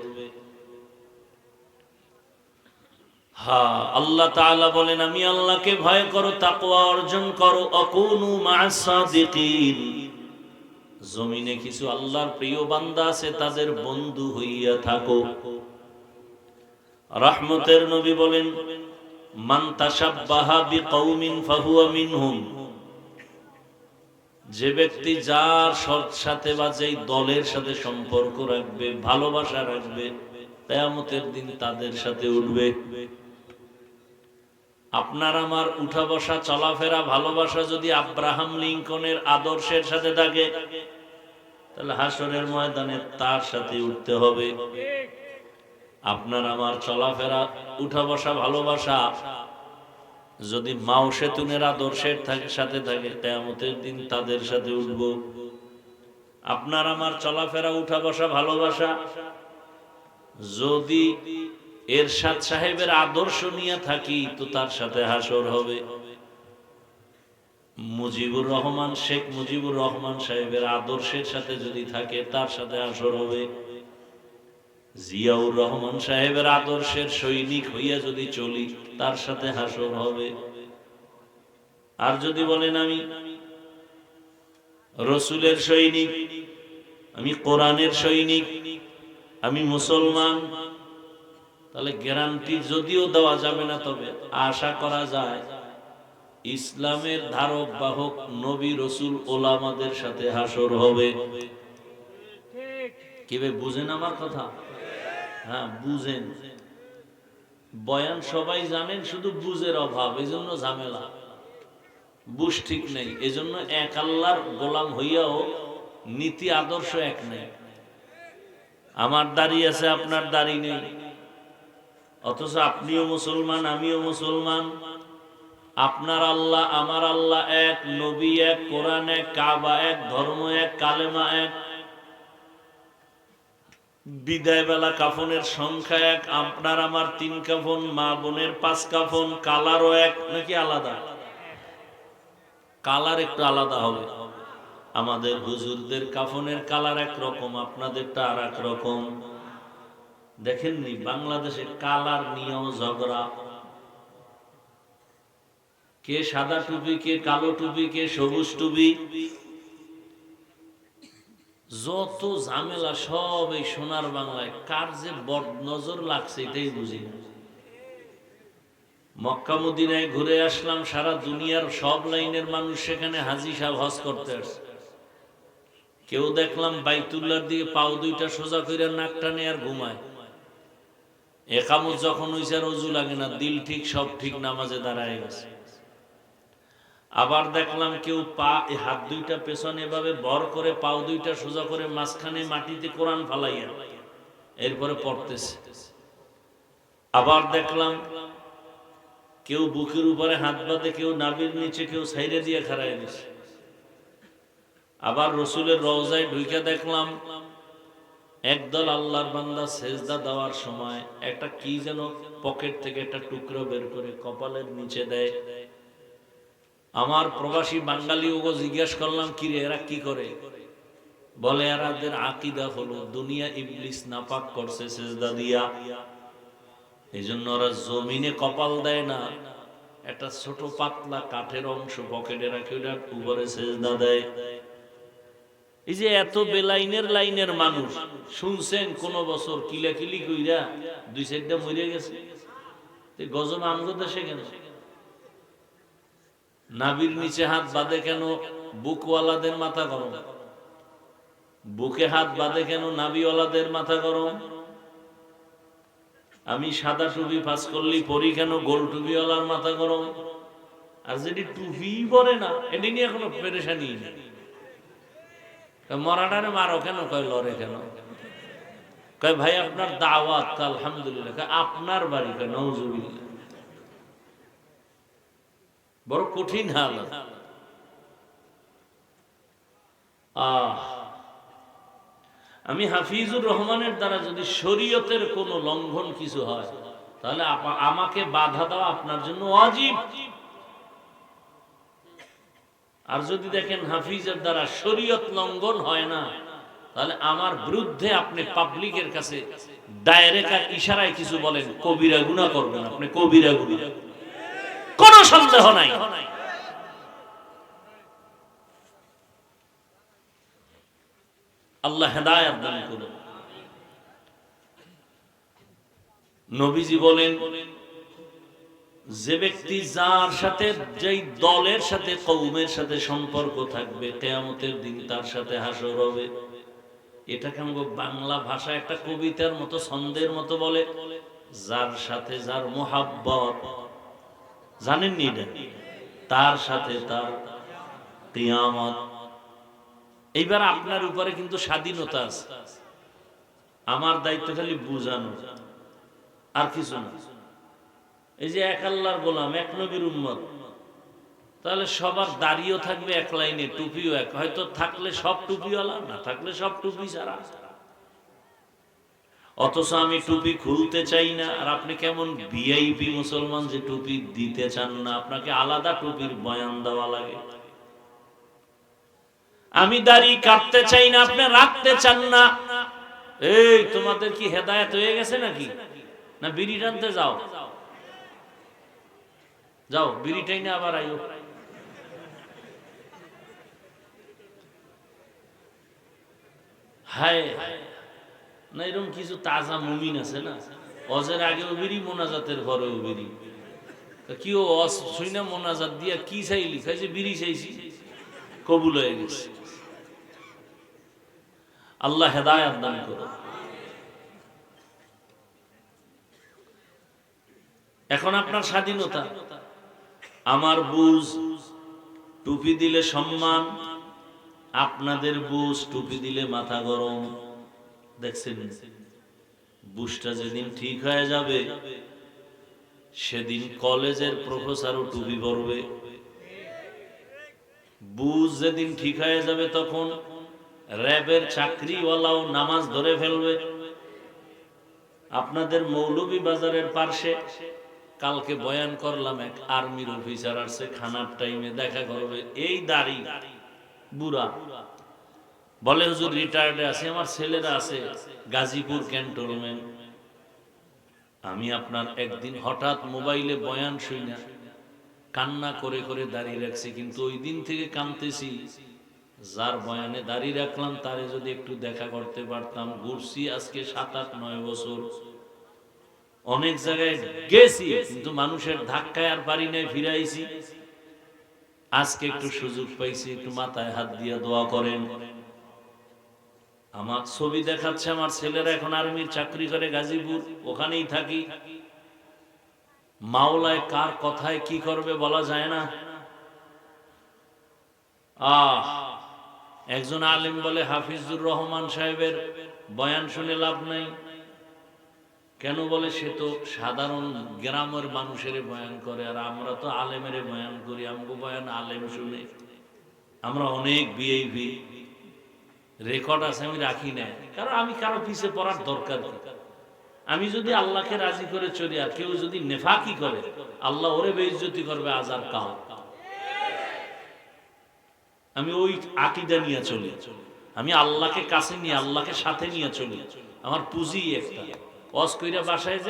S1: হ্যাঁ, আল্লাহ তাআলা বলেন, আমি আল্লাহকে ভয় করো, তাকওয়া অর্জন করো, আকুনু মা'আস সাদিকিন। জমিনে কিছু আল্লাহর প্রিয় বান্দা আছে, তাদের বন্ধু হইয়া থাকো। রহমতের নবী বলেন, মান তাশাব্বাহা বিকওমিন ফাহুয়া মিনহুম। যে ব্যক্তি যার সাথে বা যেই দলের সাথে সম্পর্ক রাখবে, ভালোবাসা রাখবে, কিয়ামতের দিন তাদের সাথে উঠবে। আপনার আমার উঠা বসা, চলাফেরা, ভালোবাসা যদি আব্রাহাম লিঙ্কনের আদর্শের সাথে থাকে, তাহলে হাসরের ময়দানে তার সাথে উঠতে হবে। আপনার আমার চলাফেরা, উঠা বসা, ভালোবাসা যদি মাও সেতুনের আদর্শের সাথে থাকে, কিয়ামতের দিন তাদের সাথে উঠব। আপনার আমার চলাফেরা, উঠা বসা, ভালোবাসা যদি এরশাদ সাহেবের আদর্শ নিয়ে থাকি, তো তার সাথে হাসর হবে। মুজিবুর রহমান, শেখ মুজিবুর রহমান সাহেবের আদর্শের সাথে যদি থাকে, তার সাথে হাসর হবে। জিয়াউর রহমান সাহেবের আদর্শের সৈনিক হইয়া যদি চলি, তার সাথে হাসর হবে। আর যদি বলেন আমি রসুলের সৈনিক, আমি কোরআনের সৈনিক, আমি মুসলমান, তাহলে গ্যারান্টি যদিও দেওয়া যাবে না, তবে আশা করা যায় ইসলামের ধারক বাহক নবী, রসুল, ওলামাদের সাথে হাসর হবে। কিভাবে বুঝেন আমার কথা? হ্যাঁ, বুঝেন। বয়ান সবাই জানেন, শুধু বুঝের অভাব, এজন্য ঝামেলা। বুঝ ঠিক নেই, এজন্য এক আল্লাহর গোলাম হইয়াও নীতি আদর্শ এক নেই। আমার দাড়ি আছে, আপনার দাড়ি নেই, অথচ আপনিও মুসলমান, আমিও মুসলমান। আপনার আল্লাহ, আমার আল্লাহ এক, নবী এক, কোরআন এক, কাবা এক, ধর্ম এক, কালেমা এক। বিদায় বেলা কাফনের সংখ্যা এক, আপনার আমার 3 কাফন, মা বোনের 5 কাফন। কালারও এক নাকি আলাদা? কালার একটু আলাদা হবে। আমাদের হুজুরদের কাফনের কালার এক রকম, আপনাদেরটা আর এক রকম। দেখেননি বাংলাদেশে কালার নিয়েও ঝগড়া, কে সাদা টুপি, কে কালো টুপি, কে সবুজ টুপি, যত ঝামেলা সব এই সোনার বাংলায়। কার যে বদ নজর লাগছে এটাই বুঝি না। মক্কা মদিনায় ঘুরে আসলাম, সারা দুনিয়ার সব লাইনের মানুষ সেখানে হাজী সাহেব হজ করতে আসছে। কেউ দেখলাম বাইতুল্লাহর দিকে পাও দুইটা সোজা করে নাক টানে আর ঘুমায়। একামত যখন হইছে আর ওযু লাগে না, দিল ঠিক সব ঠিক, নামাজে দাঁড়ায় গেছে। আবার দেখলাম কেউ হাত দুইটা পেছনে এভাবে ভর করে পাও দুইটা সোজা করে মাঝখানে মাটিতে কোরআন ফালাইয়া এরপরে পড়তেছে। আবার দেখলাম কেউ বুকের উপরে হাত বাঁধে, কেউ নাভির নিচে, কেউ সাইডে দিয়ে খাড়ায় দিছে। আবার রসুলের রওজায় ঢুইকা দেখলাম একদল আল্লাহর বান্দা সেজদা দেওয়ার সময় একটা কি যেন পকেট থেকে একটা টুকরো বের করে কপালের নিচে দেয়। আমার প্রবাসী বাঙালি ওগো জিজ্ঞেস করলাম, কি রে এরা কি করে? বলে এরাদের আকীদা হলো দুনিয়া ইবলিস নাপাক করছে সেজদা দিয়া, এই জন্য ওরা জমিনে কপাল দেয় না, একটা ছোট পাতলা কাঠের অংশ পকেটে রাখে ওটা উপরে সেজদা দেয়। এই যে এত বেলাইনের লাইনের মানুষ শুনছেন কোন বছর কিলাকিলি কইরা 2-4টা মরে গেছে, গজব আমগো দেশে কেন? নাভির নিচে হাত বাঁধে কেন বুকওয়ালাদের মাথা গরম, বুকে হাত বাঁধে কেন নাভিওয়ালাদের মাথা গরম? আমি সাদা টুপি পাস করলি পরি কেন গোল টুপিওয়ালার মাথা গরম? আর যদি টুপি পরে না এটি নিয়ে কোনো পেরেশানি নেই। মরাটারে মারো কেন? কয় লড়ে কেন? কয় ভাই আপনার দাওয়াত, আলহামদুলিল্লাহ। আপনার বাড়ি? কয় নাউজুবিল্লাহ। বড় কঠিন হালত। আমি হাফিজুর রহমানের দ্বারা যদি শরীয়তের কোন লঙ্ঘন কিছু হয় তাহলে আমাকে বাধা দেওয়া আপনার জন্য ওয়াজিব। আর যদি দেখেন হাফিজের দ্বারা শরীয়ত লঙ্ঘন হয় না, তাহলে আমার বিরুদ্ধে আপনি পাবলিকের কাছে ডাইরেক্ট ইশারায় কিছু বলেন, কবিরা গুনাহ করবেন আপনি, কবিরা গুনাহ, কোনো সন্দেহ নাই। আল্লাহ হেদায়েত দান করুন। নবীজি বলেন, যে ব্যক্তি যার সাথে, যেই দলের সাথে, কওমের সাথে সম্পর্ক থাকবে, কিয়ামতের দিন তার সাথে হাসর হবে। এটাকে আমরা বাংলা ভাষায় একটা কবিতার মতো, ছন্দের মতো বলে, যার সাথে যার মোহাব্বত, জানেননি এটা? তার সাথে তার কিয়ামত। এইবার আপনার উপরে কিন্তু স্বাধীনতা আছে, আমার দায়িত্ব খালি বুঝানো, আর কিছু না। এই যে এক আল্লাহর গোলাম, এক নবীর উম্মত, তাহলে সবার দাড়িও থাকবে এক লাইনে, টুপিও এক, হয়তো থাকলে সব টুপিওয়ালা, না থাকলে সব টুপি ছাড়া। অথচ আমি টুপি খুলতে চাই না, আর আপনি কেমন ভিআইপি মুসলমান যে টুপি দিতে চান না, আপনাকে আলাদা টুপির বয়ান দেওয়া লাগে। আমি দাড়ি কাটতে চাই না, আপনি রাখতে চান না। এই তোমাদের কি হেদায়েত হয়ে গেছে নাকি? না বিড়ি টানতে যাও, যাও বিড়ি টাইনে আবার আইও। হায় না, এরকম কিছু তাজা মুমিন আছে না, অজের আগেও বিড়ি, মোনাজাতের পরেও বিড়ি। কি ও শুই না মোনাজাত দিয়া কি চাইলি? খাইছে বিড়ি চাইছি, কবুল হয়ে গেছে। আল্লাহ হেদায়েত দান করুন। এখন আপনার স্বাধীনতা, আমার বুঝ টুপি দিলে সম্মান, আপনাদের বুঝ টুপি দিলে মাথা গরম। দেখছেন, বুঝটা যেদিন ঠিক হয়ে যাবে সেদিন কলেজের প্রফেসরও টুপি পরবে। বুঝ যেদিন ঠিক হয়ে যাবে তখন র্যাবের চাকরিওয়ালাও নামাজ ধরে ফেলবে। আপনাদের মৌলভী বাজারের পাশে কালকে বয়ান করলাম, এক আর্মির অফিসার আসছে, খানার টাইমে দেখা করবে, এই দাড়ি বুড়া, বলে হুজুর রিটায়ার্ডে আছে, আমার ছেলেরা আছে গাজীপুর ক্যান্টনমেন্ট, আমি আপনার একদিন হঠাৎ মোবাইলে বয়ান শুনি কান্না করে করে দাঁড়িয়ে রাখছি, কিন্তু ওই দিন থেকে কাঁদতেছি। যার বয়ানে দাঁড়িয়ে রাখলাম তারে যদি একটু দেখা করতে পারতাম। ঘুরছি আজকে 7-8-9 বছর, অনেক জায়গায় গেছি, কিন্তু মানুষের ধাক্কায় আর পারি নাই, ফিরাইছি। আজকে একটু সুযোগ পাইছি, একটু মাথায় হাত দিয়ে দোয়া করেন। আমার ছবি দেখাচ্ছে, আমার ছেলেরা এখন আর্মির চাকরি করে গাজীপুর, ওখানেই থাকি। মাওলায় কার কথায় কি করবে বলা যায় না। একজন আলেম বলে হাফিজুর রহমান সাহেবের বয়ান শুনে লাভ নাই। কেন বলে, সে তো সাধারণ গ্রামের মানুষের বয়ান করে, আর আমরা তো আলেমের বয়ান করি। আমগো বয়ান আলেম শুনে, আমরা অনেক ভিআইপি রেকর্ড আছে, আমি রাখি না, কারণ আমি কারো পিছে পড়ার দরকার নেই। আমি যদি আল্লাহকে রাজি করে চলি, আর কেউ যদি নেফাকি করে, আল্লাহ ওরে বেইজ্জতি করবে আজার কাল। আমি ওই আকীদা নিয়ে চলি, আমি আল্লাহকে কাছে নিয়ে, আল্লাহকে সাথে নিয়ে চলি। আমার পুঁজি একটা, ওয়াজ কইরা বাসায়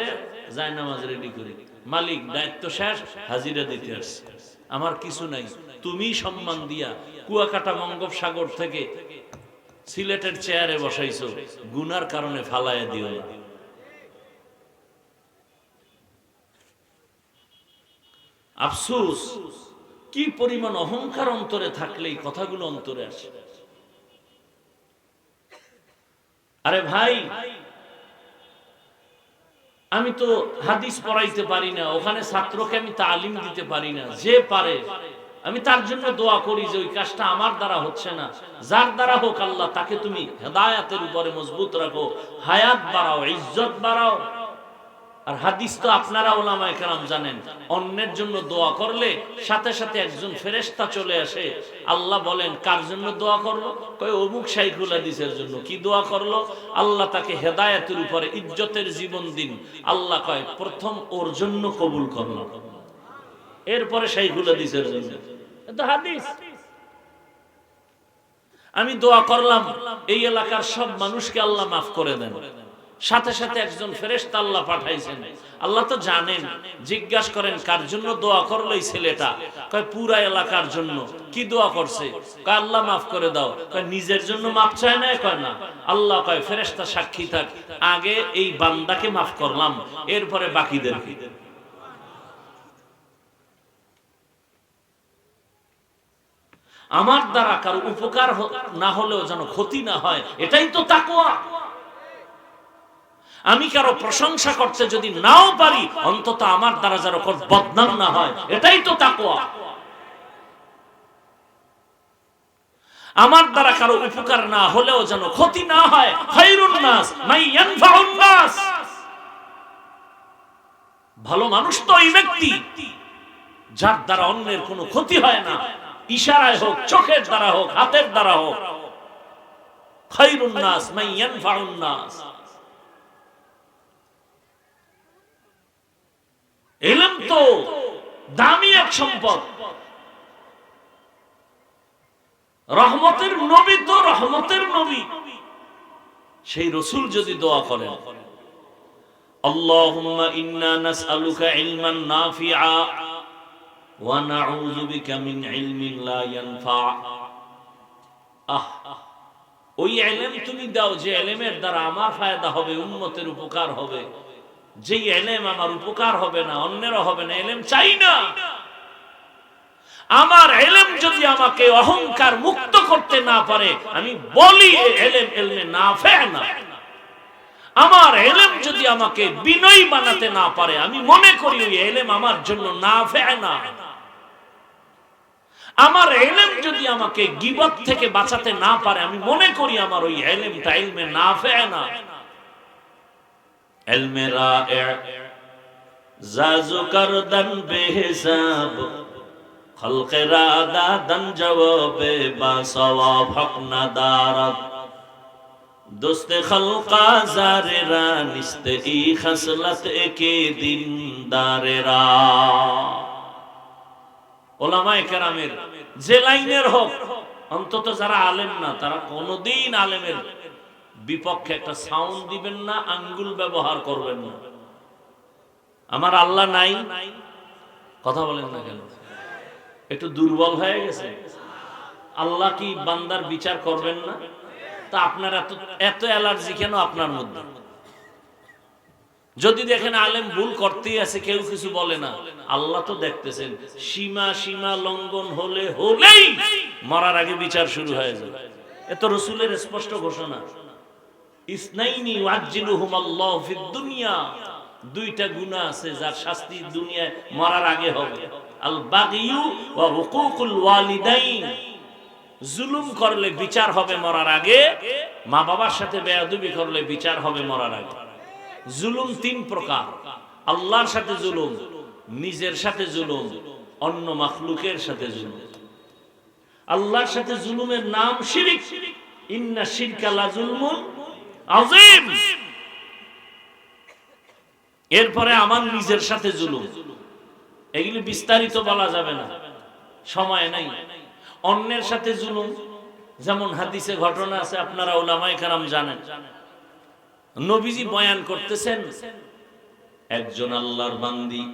S1: যায় নামাজ রেডি করি, মালিক দায়িত্ব শেষ, হাজিরা দিতে আসছে, আমার কিছু নাই। তুমি সম্মান দিয়া কুয়াকাটা বঙ্গোপসাগর থেকে সিলেটের চেয়ারে বসাইছো, গুনার কারণে ফালাইয়া দিও না। আফসোস, কি পরিমাণ অহংকার অন্তরে থাকলে এই কথাগুলো অন্তরে আসে। আরে ভাই, আমি তো হাদিস পড়াইতে পারি না, ওখানে ছাত্রকে আমি তালিম দিতে পারি না। যে পারে আমি তার জন্য দোয়া করি যে ওই কাজটা আমার দ্বারা হচ্ছে না, যার দ্বারা হোক আল্লাহ তাকে তুমি হেদায়েতের উপরে মজবুত রাখো, হায়াত বাড়াও, ইজ্জত বাড়াও। আর হাদিস তো আপনারা উলামায়ে কেরাম জানেন, অন্যের জন্য দোয়া করলে সাথে সাথে একজন ফেরেশতা চলে আসে। আল্লাহ বলেন, কার জন্য দোয়া করলো? কয় অমুক শাইখুল হাদিসের জন্য। কি দোয়া করলো? আল্লাহ তাকে হেদায়েতের উপরে ইজ্জতের জীবন দিন। আল্লাহ কয় প্রথম ওর জন্য কবুল করলো, এরপরে শাইখুল হাদিসের জন্য। এটা হাদিস। আমি দোয়া করলাম এই এলাকার সব মানুষকে আল্লাহ মাফ করে দেন, সাথে সাথে একজন ফেরেশতা আল্লাহ পাঠাইছেন। আল্লাহ তো জানেন। জিজ্ঞাসা করেন কার জন্য দোয়া করলো এই ছেলেটা? কয় পুরা এলাকার জন্য। কি দোয়া করছে? কয় আল্লাহ মাফ করে দাও। কয় নিজের জন্য মাফ চায় না? কয় না। আল্লাহ কয় ফেরেশতা সাক্ষী থাক, আগে এই বান্দাকে মাফ করলাম, এরপরে বাকিদেরকে। আমার দ্বারা কারো উপকার না হলেও যেন ক্ষতি না হয়, এটাই তো তাকওয়া। আমি কারো প্রশংসা করতে যদি নাও পারি, অন্তত আমার দ্বারা যেন বদনাম না হয়, এটাই তো তাকওয়া। আমার দ্বারা কারো উপকার না হলেও যেন ক্ষতি না হয়। খায়রুন নাস মান ইয়ানফাউন নাস। ভালো মানুষ তো ওই ব্যক্তি যার দ্বারা অন্যের কোনো ক্ষতি হয় না, ইশারায় হোক, চোখের দ্বারা হোক, হাতের দ্বারা হোক। খায়রুন নাস মান ইয়ানফাউন নাস। ইলম তো দামি এক সম্পদ। রহমতের নবী তো রহমতের নবী, সেই রাসূল যদি দোয়া করেন, আল্লাহুম্মা ইন্না নাসআলুকা ইলমান নাফিআ ওয়া নাউযু বিকা মিন ইলমিন লা ইয়ানফা। ওই ইলম তুমি দাও যে ইলমের দ্বারা আমার ফায়দা হবে, উম্মতের উপকার হবে। যে ইলম আমার উপকার হবে না, অন্যেরও হবে না, ইলম চাই না। আমার ইলম যদি আমাকে অহংকার মুক্ত করতে না পারে, আমি বলি ইলম ইলমে নাফে না। আমার ইলম যদি আমাকে বিনয়ী বানাতে না পারে, আমি মনে করি ওই ইলম আমার জন্য নাফে না। আমার ইলম যদি আমাকে গীবত থেকে বাঁচাতে না পারে, আমি মনে করি আমার ওই ইলমটা ইলমে নাফে না। ইলমে রা'i জাজু করদন বেহিসাব, খলকে রাদা দন জওয়াবে বা সওয়াব হক নাদারত। দোস্তে খলকা জারেরা নিস্তে ই খসলত একে দিন দারেরা। ওলামায়ে কেরামের যে লাইনের হোক, অন্তত যারা আলেম না, তারা কোনোদিন আলেমের বিপক্ষে একটা সাউন্ড দিবেন না, আঙ্গুল ব্যবহার করবেন না। আমার আল্লাহ নাই, কথা বলেন না কেন? একটু দুর্বল হয়ে গেছে। আল্লাহ কি বান্দার বিচার করবেন না? তা আপনার এত অ্যালার্জি কেন আপনার মধ্যে? যদি দেখেন আলেম ভুল করতেই আছে, কেউ কিছু বলে না, আল্লাহ তো দেখতেছেন। সীমা লঙ্ঘন হলেই মরার আগে বিচার শুরু হয়ে যায়। এত রাসূলের স্পষ্ট ঘোষণা। ইসনাইনি ওয়াজ্জিলুহুমাল্লাহু ফিদ দুনিয়া, দুইটা গুনাহ আছে যার শাস্তি দুনিয়ায় মরার আগে হবে। আল বাগিয়ু ওয়া হুকুকুল ওয়ালিদাইন, জুলুম করলে বিচার হবে মরার আগে, মা বাবার সাথে বেয়াদবি করলে বিচার হবে মরার আগে। জুলুম তিন প্রকার: আল্লাহর সাথে জুলুম, নিজের সাথে জুলুম, অন্য মাখলুকের সাথে জুলুম। আল্লাহর সাথে জুলুমের নাম শিরক। ইন্না শিরকা লাযুলমুন আযীম। এরপরে আমার নিজের সাথে জুলুম, এগুলি বিস্তারিত বলা যাবে না, সময় নাই। অন্যের সাথে জুলুম, যেমন হাদিসে ঘটনা আছে, আপনারা উলামায়ে কেরাম জানেন। নবীজি বয়ান করতেছেন, একজন আল্লাহর বান্দি,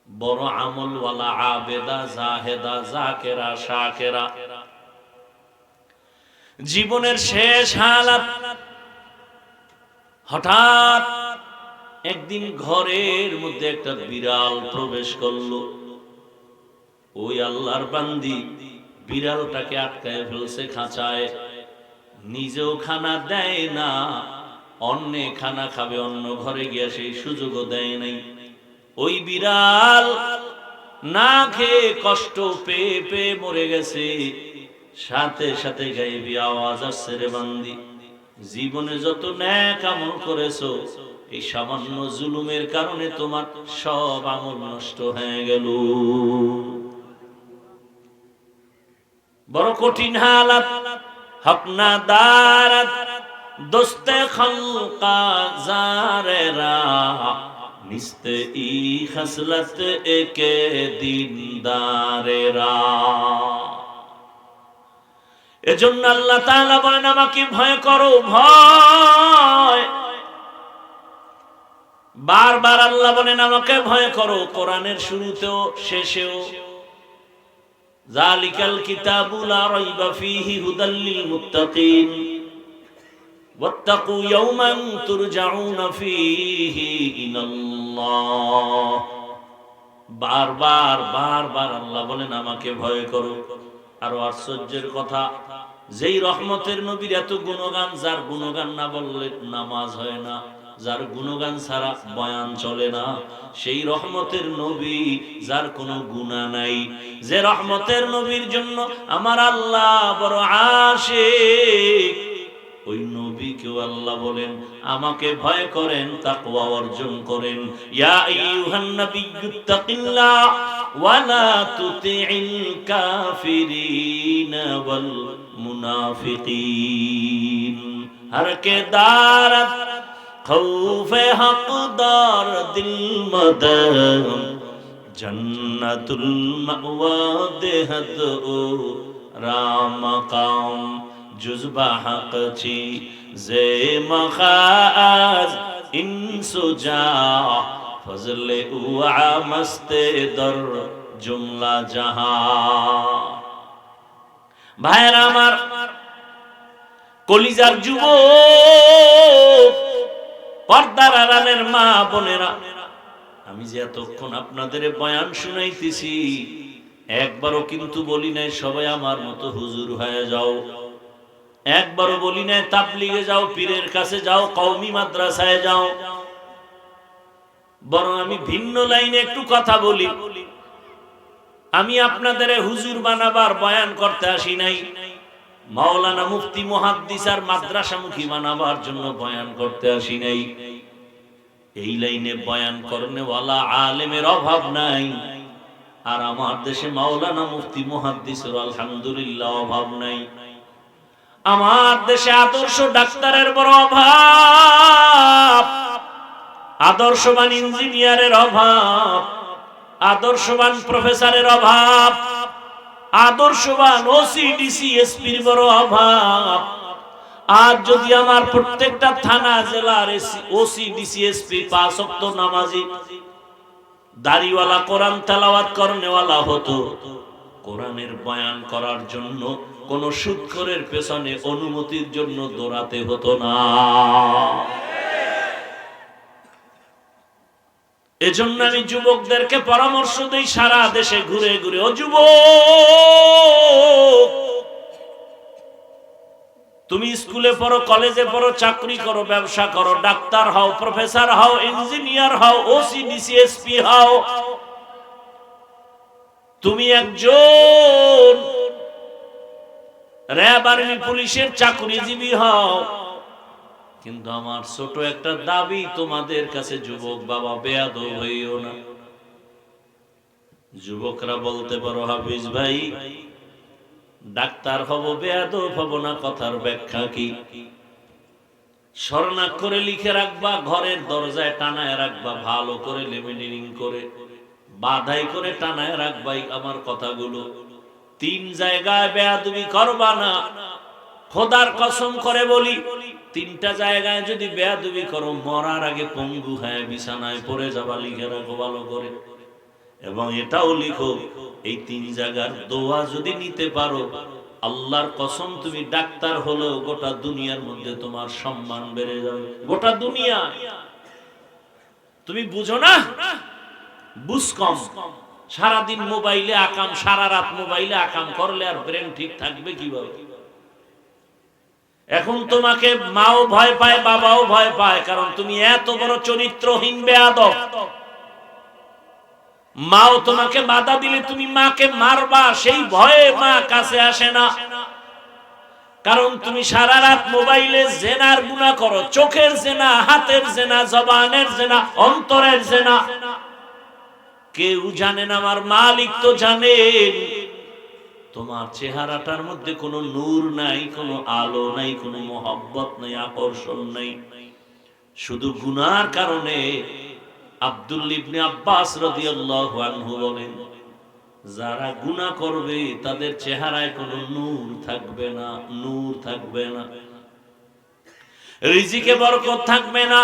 S1: বড় আমলওয়ালা, আবেদা, জাহেদা, জাকেরা, শাকেরা, জীবনের শেষ হালাত, হঠাৎ একদিন ঘরের মধ্যে একটা বিড়াল প্রবেশ করলো। ওই আল্লাহর বান্দি বিড়ালটাকে আটকায় ফেলছে খাঁচায়, নিজেও খানা দেয় না, অন্যে খানা খাবে অন্য ঘরে গিয়ে সেই সুযোগও দেয় নাই। ওই বিড়াল না খেয়ে কষ্ট পেয়ে পেয়ে মরে গেছে। সাথে সাথে গায়েবী আওয়াজ আসছে, রে বান্দি, জীবনে যত নেক আমল করেছো, এই সামান্য জুলুমের কারণে তোমার সব আমল নষ্ট হয়ে গেল। বড় কঠিন হালাত। হক না দারাত দোস্তে খলকা জারেরা, নিস্তে ই খসলত একে দিনদারেরা। এজন্য আল্লাহ তাআলা বলেন, আমাকে ভয় করো, ভয়। বারবার আল্লাহ বলেন, আমাকে ভয় করো, কোরআনের শুরুতেও শেষেও। যালিকাল কিতাবু লা রাইবা ফীহি হুদাল লিল মুত্তাকিন ওয়াত্তাকু ইয়াওমান তুরজাউনা ফীহি ইলাল্লাহ। বারবার আল্লাহ বলেন, আমাকে ভয় করো। আরো আশ্চর্যের কথা, যেই রহমতের নবীর এত গুণগান, যার গুণগান না বললে নামাজ হয় না, যার গুণগান ছাড়া বয়ান চলে না, সেই রহমতের নবী যার কোনো গুনাহ নাই, যে রহমতের নবীর জন্য আমার আল্লাহ বড় আশিক, ওই নবীকেও আল্লাহ বলেন, আমাকে ভয় করেন, তাকওয়া অর্জন করেন। ইয়া আইয়ুহান নাবিয়্যুত্তাকিল্লাহ ওয়া লা তুতিইল কাফিরিনা ওয়াল মুনাফিকিন। হর কে দারত খৌফে হকদার দিল মদম, জন্নতুল মাওয়া দেহদ ও রামকাম। জুজবা হক ছি জে মখাজ ইনসুজা, ফজলে উআ মস্তে দর জুমলা জাহান। ভাইরা আমার, কলিজার যুবক, পর্দার আড়ালের মা বোনেরা, আমি যে এতক্ষণ আপনাদের বয়ান শুনাইতেছি, একবারও কিন্তু বলি নাই সবাই আমার মতো হুজুর হয়ে যাও, একবারও বলি নাই তাবলিগে যাও, পীরের কাছে যাও, কওমি মাদ্রাসায় যাও। বরং আমি ভিন্ন লাইনে একটু কথা বলি। আমি আপনাদের হুজুর বানাবার বয়ান করতে আসি নাই, মাওলানা মুফতি মুহাদ্দিস আর মাদ্রাসামুখী বানাবার জন্য বয়ান করতে আসি নাই। এই লাইনে বয়ান করনেওয়ালা আলেমের অভাব নাই, আর আমার দেশে মাওলানা মুফতি মুহাদ্দিসের আলহামদুলিল্লাহ অভাব নাই। আমার দেশে আদর্শ ডাক্তারের বড় অভাব, আদর্শবান ইঞ্জিনিয়ারের অভাব, আদর্শবান প্রফেসরের অভাব, আদর্শবান ওসি ডিসি এসপির বড় অভাব, আর যদি আমার প্রত্যেকটা থানা জেলার ওসি ডিসি এসপি 5 ওয়াক্ত নামাজি দাড়িওয়ালা কোরআন তেলাওয়াত করনেওয়ালা হতো, কোরআনের বয়ান করার জন্য কোন সুদখোরের পেছনে অনুমতির জন্য দৌড়াতে হতো না। এজন্য আমি যুবকদেরকে পরামর্শ দেই, সারা দেশে ঘুরে ঘুরে, ও যুবক, তুমি স্কুলে পড়ো, কলেজে পড়ো, চাকরি করো, ব্যবসা করো, ডাক্তার হও, প্রফেসর হও, ইঞ্জিনিয়ার হও, ওসি ডিসি এসপি হও, তুমি একজন র‍্যাব আর্মি পুলিশের চাকরিজীবী হও, কিন্তু আমার ছোট একটা দাবি তোমাদের কাছে যুবক বাবা, বেয়াদব হইও না। যুবকরা বলতে পারো, হাফিজ ভাই ডাক্তার হব, বেয়াদব হব না, কথার ব্যাখ্যা কি? স্বর্ণাক্ষরে লিখে রাখবা, ঘরের দরজায় টানায় রাখবা, ভালো করে লেমিনেটিং করে বাধাই করে টানায় রাখবাই আমার কথাগুলো। 3 জায়গায় বেয়াদবি করবা না, খোদার কসম করে বলি, 3টা জায়গায় যদি বেয়াদবি করো, মরার আগে পঙ্গু হয়ে বিছানায় পড়ে যাবা। লিখে রাখো ভালো করে, এবং এটাও লিখো, এই 3 জায়গার দোয়া যদি নিতে পারো, আল্লাহর কসম তুমি ডাক্তার হলেও গোটা দুনিয়ার মধ্যে তোমার সম্মান বেড়ে যাবে। গোটা দুনিয়া। তুমি বুঝো না, বুঝ কম। সারাদিন মোবাইলে আকাম, সারা রাত মোবাইলে আকাম করলে আর ব্রেন ঠিক থাকবে কিভাবে? এখন তোমাকে মাও ভয় পায়, বাবাও ভয় পায়, কারণ তুমি এত বড় চরিত্রহীন বেয়াদব। মাও তোমাকে বাধা দিলে তুমি মাকে মারবা, সেই ভয়ে মা কাছে আসে না, কারণ তুমি সারা রাত মোবাইলে জেনার গুনাহ করো, চোখের জেনা, হাতের জেনা, জবানের জেনা, অন্তরের জেনা। কেউ জানেন, আমার মালিক তো জানেন। তোমার চেহারাটার মধ্যে কোনো নূর নাই, কোনো আলো নাই, কোনো মোহব্বত নাই, আকর্ষণ নাই, শুধু গুনার কারণে। আব্দুল্লাহ ইবনে আব্বাস রাদিয়াল্লাহু আনহু বলেন, যারা গুনাহ করবে তাদের চেহারায় কোনো নূর থাকবে না, নূর থাকবে না, রিজিকে বরকত থাকবে না,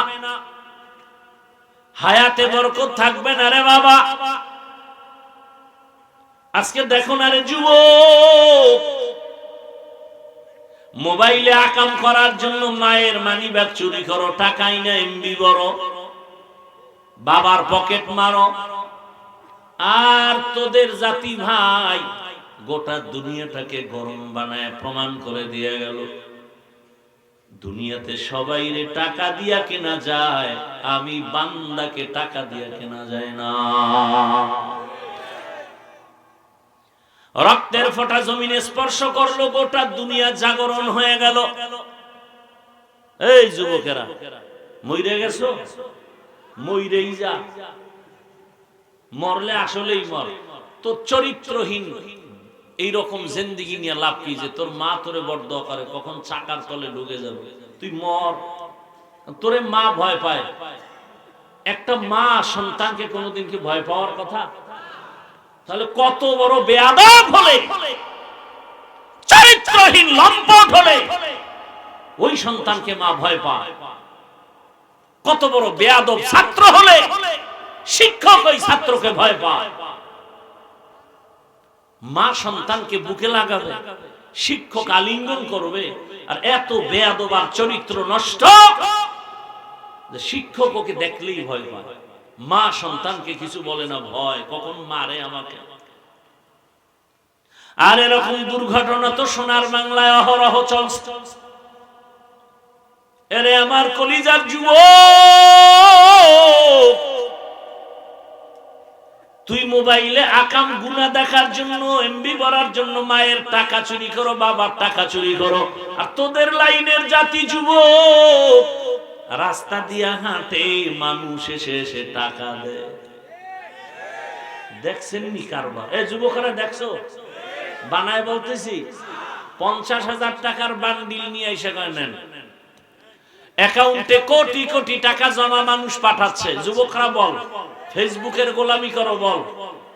S1: হায়াতে বরকত থাকবে না রে বাবা। আজকে দেখো না রে যুবক, মোবাইলে আকাম করার জন্য মায়ের মানিব্যাগ চুরি করো, টাকাই না, এমবি বড়, বাবার পকেট মারো, আর তোদের জাতি ভাই গোটা দুনিয়াটাকে গরম বানায় প্রমাণ করে দিয়ে গেল। দুনিয়াতে সবাই রে টাকা দিয়া কেনা যায়, আমি বান্দাকে টাকা দিয়া কেনা যায় না। রক্তের ফোঁটা জমিনে স্পর্শ করলো, গোটা দুনিয়া জাগরণ হয়ে গেল। এই যুবকেরা, মইরে গেছো, মইরেই যা, মরলে আসলেই মর। তো চরিত্রহীন এইরকম জিন্দেগি নিয়ে লাভ কি? যে তোর মা তোরে বড় করে, কখন চাকার তলে ঢুকে যাবে, তুই মর। তোরে মা ভয় পায়, একটা মা সন্তানকে কোনোদিন কি ভয় পাওয়ার কথা? তাহলে কত বড় বেয়াদব হলে, চরিত্রহীন লম্পট হলে ওই সন্তানকে মা ভয় পায়। কত বড় বেয়াদব ছাত্র হলে শিক্ষক ওই ছাত্রকে ভয় পায়। মা সন্তানকে বুকে লাগাবে, শিক্ষক আলিঙ্গন করবে, আর এত বেয়াদব আর চরিত্র নষ্ট যে শিক্ষক ওকে দেখলেই ভয় পায়। মা সন্তানকে কিছু বলে না, ভয় কখন মারে আমাকে। আর এরকম দুর্ঘটনা তো সোনার বাংলায় অহরহ চলছে। এরে আমার কলিজার যুবক, তুই মোবাইলে আকাম গুনাহ দেখার জন্য, এমবি ভরার জন্য মায়ের টাকা চুরি করো, বাবার টাকা চুরি করো, আর তোদের লাইনের জাতি যুবক রাস্তা দিয়া হাঁটে, মানুষ এসে এসে টাকা দেয়। দেখছেন নি কারবার? এ যুবকরা দেখছো? বানায় বলতেছি, 50,000 টাকার বান্ডিল নিয়ে এসে নেন, অ্যাকাউন্টে কোটি কোটি টাকা জমা মানুষ পাঠাচ্ছে। যুবকরা বল, ফেসবুকের গোলামি করো, বল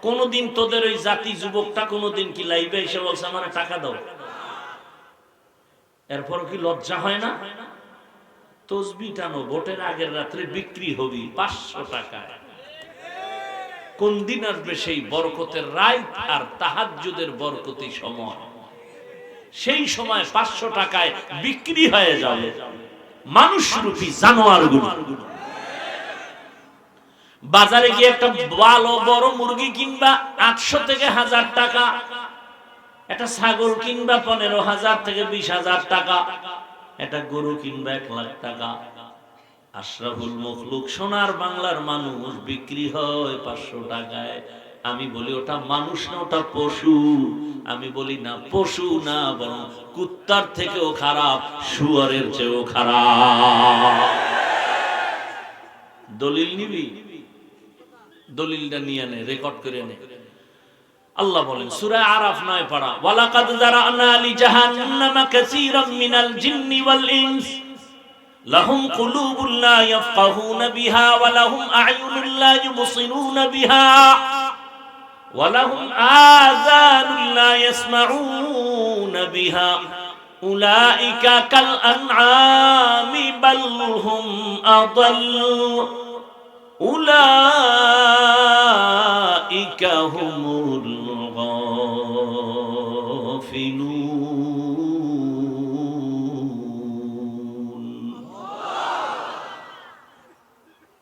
S1: কোনদিন তোদের ওই জাতি যুবকটা কোনদিন কি লাইভে এসে বলছে আমার টাকা দাও? এরপর কি লজ্জা হয় না? তসবি টানো, ভোটের আগের রাত্রে বিক্রি হবি 500 টাকায়। কোন দিন আসবে সেই বরকতের রাত আর তাহাজ্জুদের বরকতি সময়? সেই সময় 500 টাকায় বিক্রি হয়ে যাবে মানুষ রূপী জানোয়ারগুলো। বাজারে গিয়ে একটা ভালো বড় মুরগি কিনবা 800 থেকে 1000 টাকা, একটা ছাগল কিনবা 15,000 থেকে 20,000 টাকা, একটা গরু কিনবা 1 লাখ টাকা। আশরাফুল মখলুক সোনার বাংলার মানুষ বিক্রি হয় 500 টাকায়। আমি বলি ওটা মানুষ না, ওটা পশু। আমি বলি না, পশু না, বরং কুত্তার থেকেও খারাপ, শুয়োরের চেয়েও খারাপ। দলিল নিবি? দলিলটা নিয়ে নে, রেকর্ড করে নে। আল্লাহ বলেন সূরা আরাফ 9 পারা, ওয়ালাকাদ যারানা লিজাহান্নামা কাসীরাম মিনাল জিন্নি ওয়াল ইনস লাহুম কুলুবুন লা ইয়াফকাহুনা বিহা ওয়া লাহুম আ'য়ুনুন লা ইউবসিরুনা বিহা ওয়া লাহুম আযানুন লা ইয়াসমাউনা বিহা উলাইকা কাল আনআমি বাল হুম আদাল্লু উলাইকা হুমুল গাফিলুন।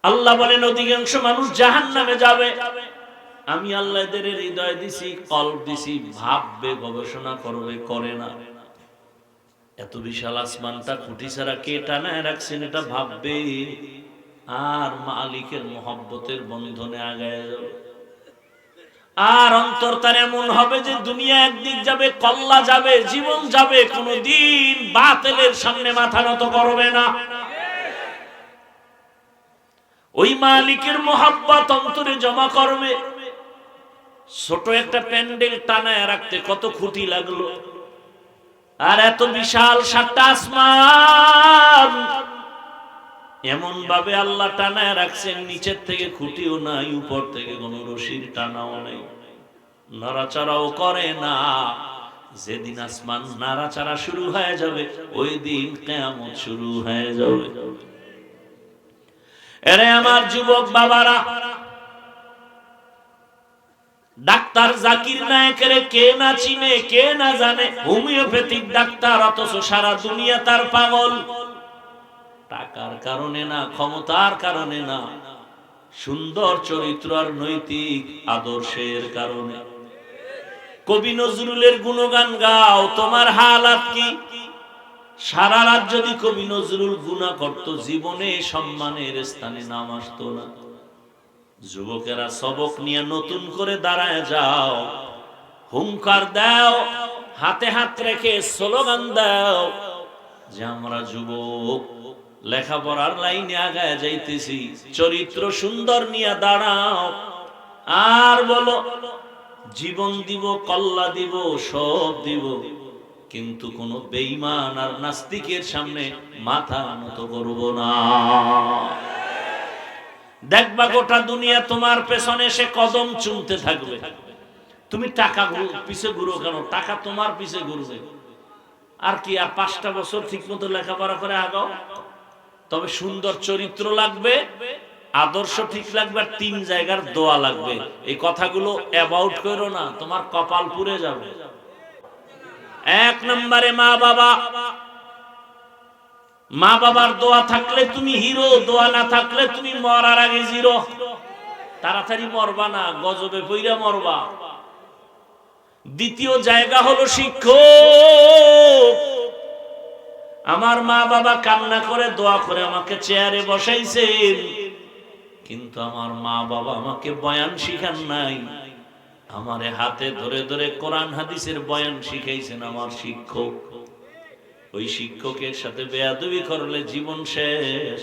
S1: আল্লাহ বলেন অধিকাংশ মানুষ জাহান্নামে যাবে। আমি আল্লাহ এদের হৃদয় দিছি, কলব দিছি, ভাববে, গবেষণা করবে, করে না। এত বিশাল আসমানটা খুঁটি ছাড়া কে টানায় রাখছেন এটা ভাববে, আর মালিকের মহব্বতের বন্ধনে আগায় যাবে। আর অন্তর তার এমন হবে যে দুনিয়া একদিক যাবে, কল্লা যাবে, জীবন যাবে, কোনদিন বাতিলের সামনে মাথা নত করবে না। ওই মালিকের মহব্বত অন্তরে জমা করবে। ছোট একটা প্যান্ডেল টানায় রাখতে কত খুঁটি লাগলো, আর এত বিশাল 7টা আসমান এমন ভাবে আল্লাহ টানায় রাখছেন, নিচের থেকে খুঁটিও নাই, উপর থেকে কোনো রশির টানাও নাই, নাড়াচাড়াও করে না। যেদিন আসমান নাড়াচাড়া শুরু হয়ে যাবে, ওই দিন কিয়ামত শুরু হয়ে যাবে। এরে আমার যুবক বাবারা, ডাক্তার জাকির নায়েকের কে না চিনে, কে না জানে? হোমিওপ্যাথিক ডাক্তার, অথচ সারা দুনিয়া তার পাগল। টাকার কারণে না, ক্ষমতার কারণে না, সুন্দর চরিত্র আর নৈতিক আদর্শের কারণে। কবি নজরুলের গুণগান গাও, তোমার হালাত কি? সারা রাত যদি কবি নজরুল গুনাহ করত, জীবনে সম্মানের স্থানে নাম আসতো না। যুবকেরা সবক নিয়ে নতুন করে দাঁড়ায় যাও, হুঙ্কার দাও, হাতে হাত রেখে স্লোগান দাও যে আমরা যুবক, লেখাপড়ার লাইনে আগায় যাইতেছি, চরিত্র সুন্দর নিয়ে দাঁড়াও। আর বলো জীবন দিব, কল্লা দিব, সব দিব, কিন্তু কোন বেঈমান আর নাস্তিকের সামনে মাথা নত করব না। দেখবা গোটা দুনিয়া তোমার পেছনে এসে কদম চুমতে থাকবে। তুমি টাকা পিছে ঘুরো কেন? টাকা তোমার পিছে ঘুরবে। আর কি, আর 5টা বছর ঠিক মতো লেখাপড়া করে আগাও। তবে সুন্দর চরিত্র লাগবে, আদর্শ ঠিক লাগবে, আর 3 জায়গার দোয়া লাগবে। এই কথাগুলো অ্যাবাউট করো না, তোমার কপাল পুড়ে যাবে। 1 নম্বরে মা বাবা। মা বাবার দোয়া থাকলে তুমি হিরো, দোয়া না থাকলে তুমি মরার আগে জিরো। তাড়াতাড়ি মরবা না, গজবে পইরা মরবা। দ্বিতীয় জায়গা হলো শিক্ষক। আমার মা বাবা কান্না করে দোয়া করে আমাকে চেয়ারে বসাইছেন, কিন্তু আমার মা বাবা আমাকে বয়ান শিখান নাই। আমারে হাতে ধরে ধরে কোরআন হাদিসের বয়ান শিখাইছেন আমার শিক্ষক। ওই শিক্ষকের সাথে বেয়াদবি করলে জীবন শেষ।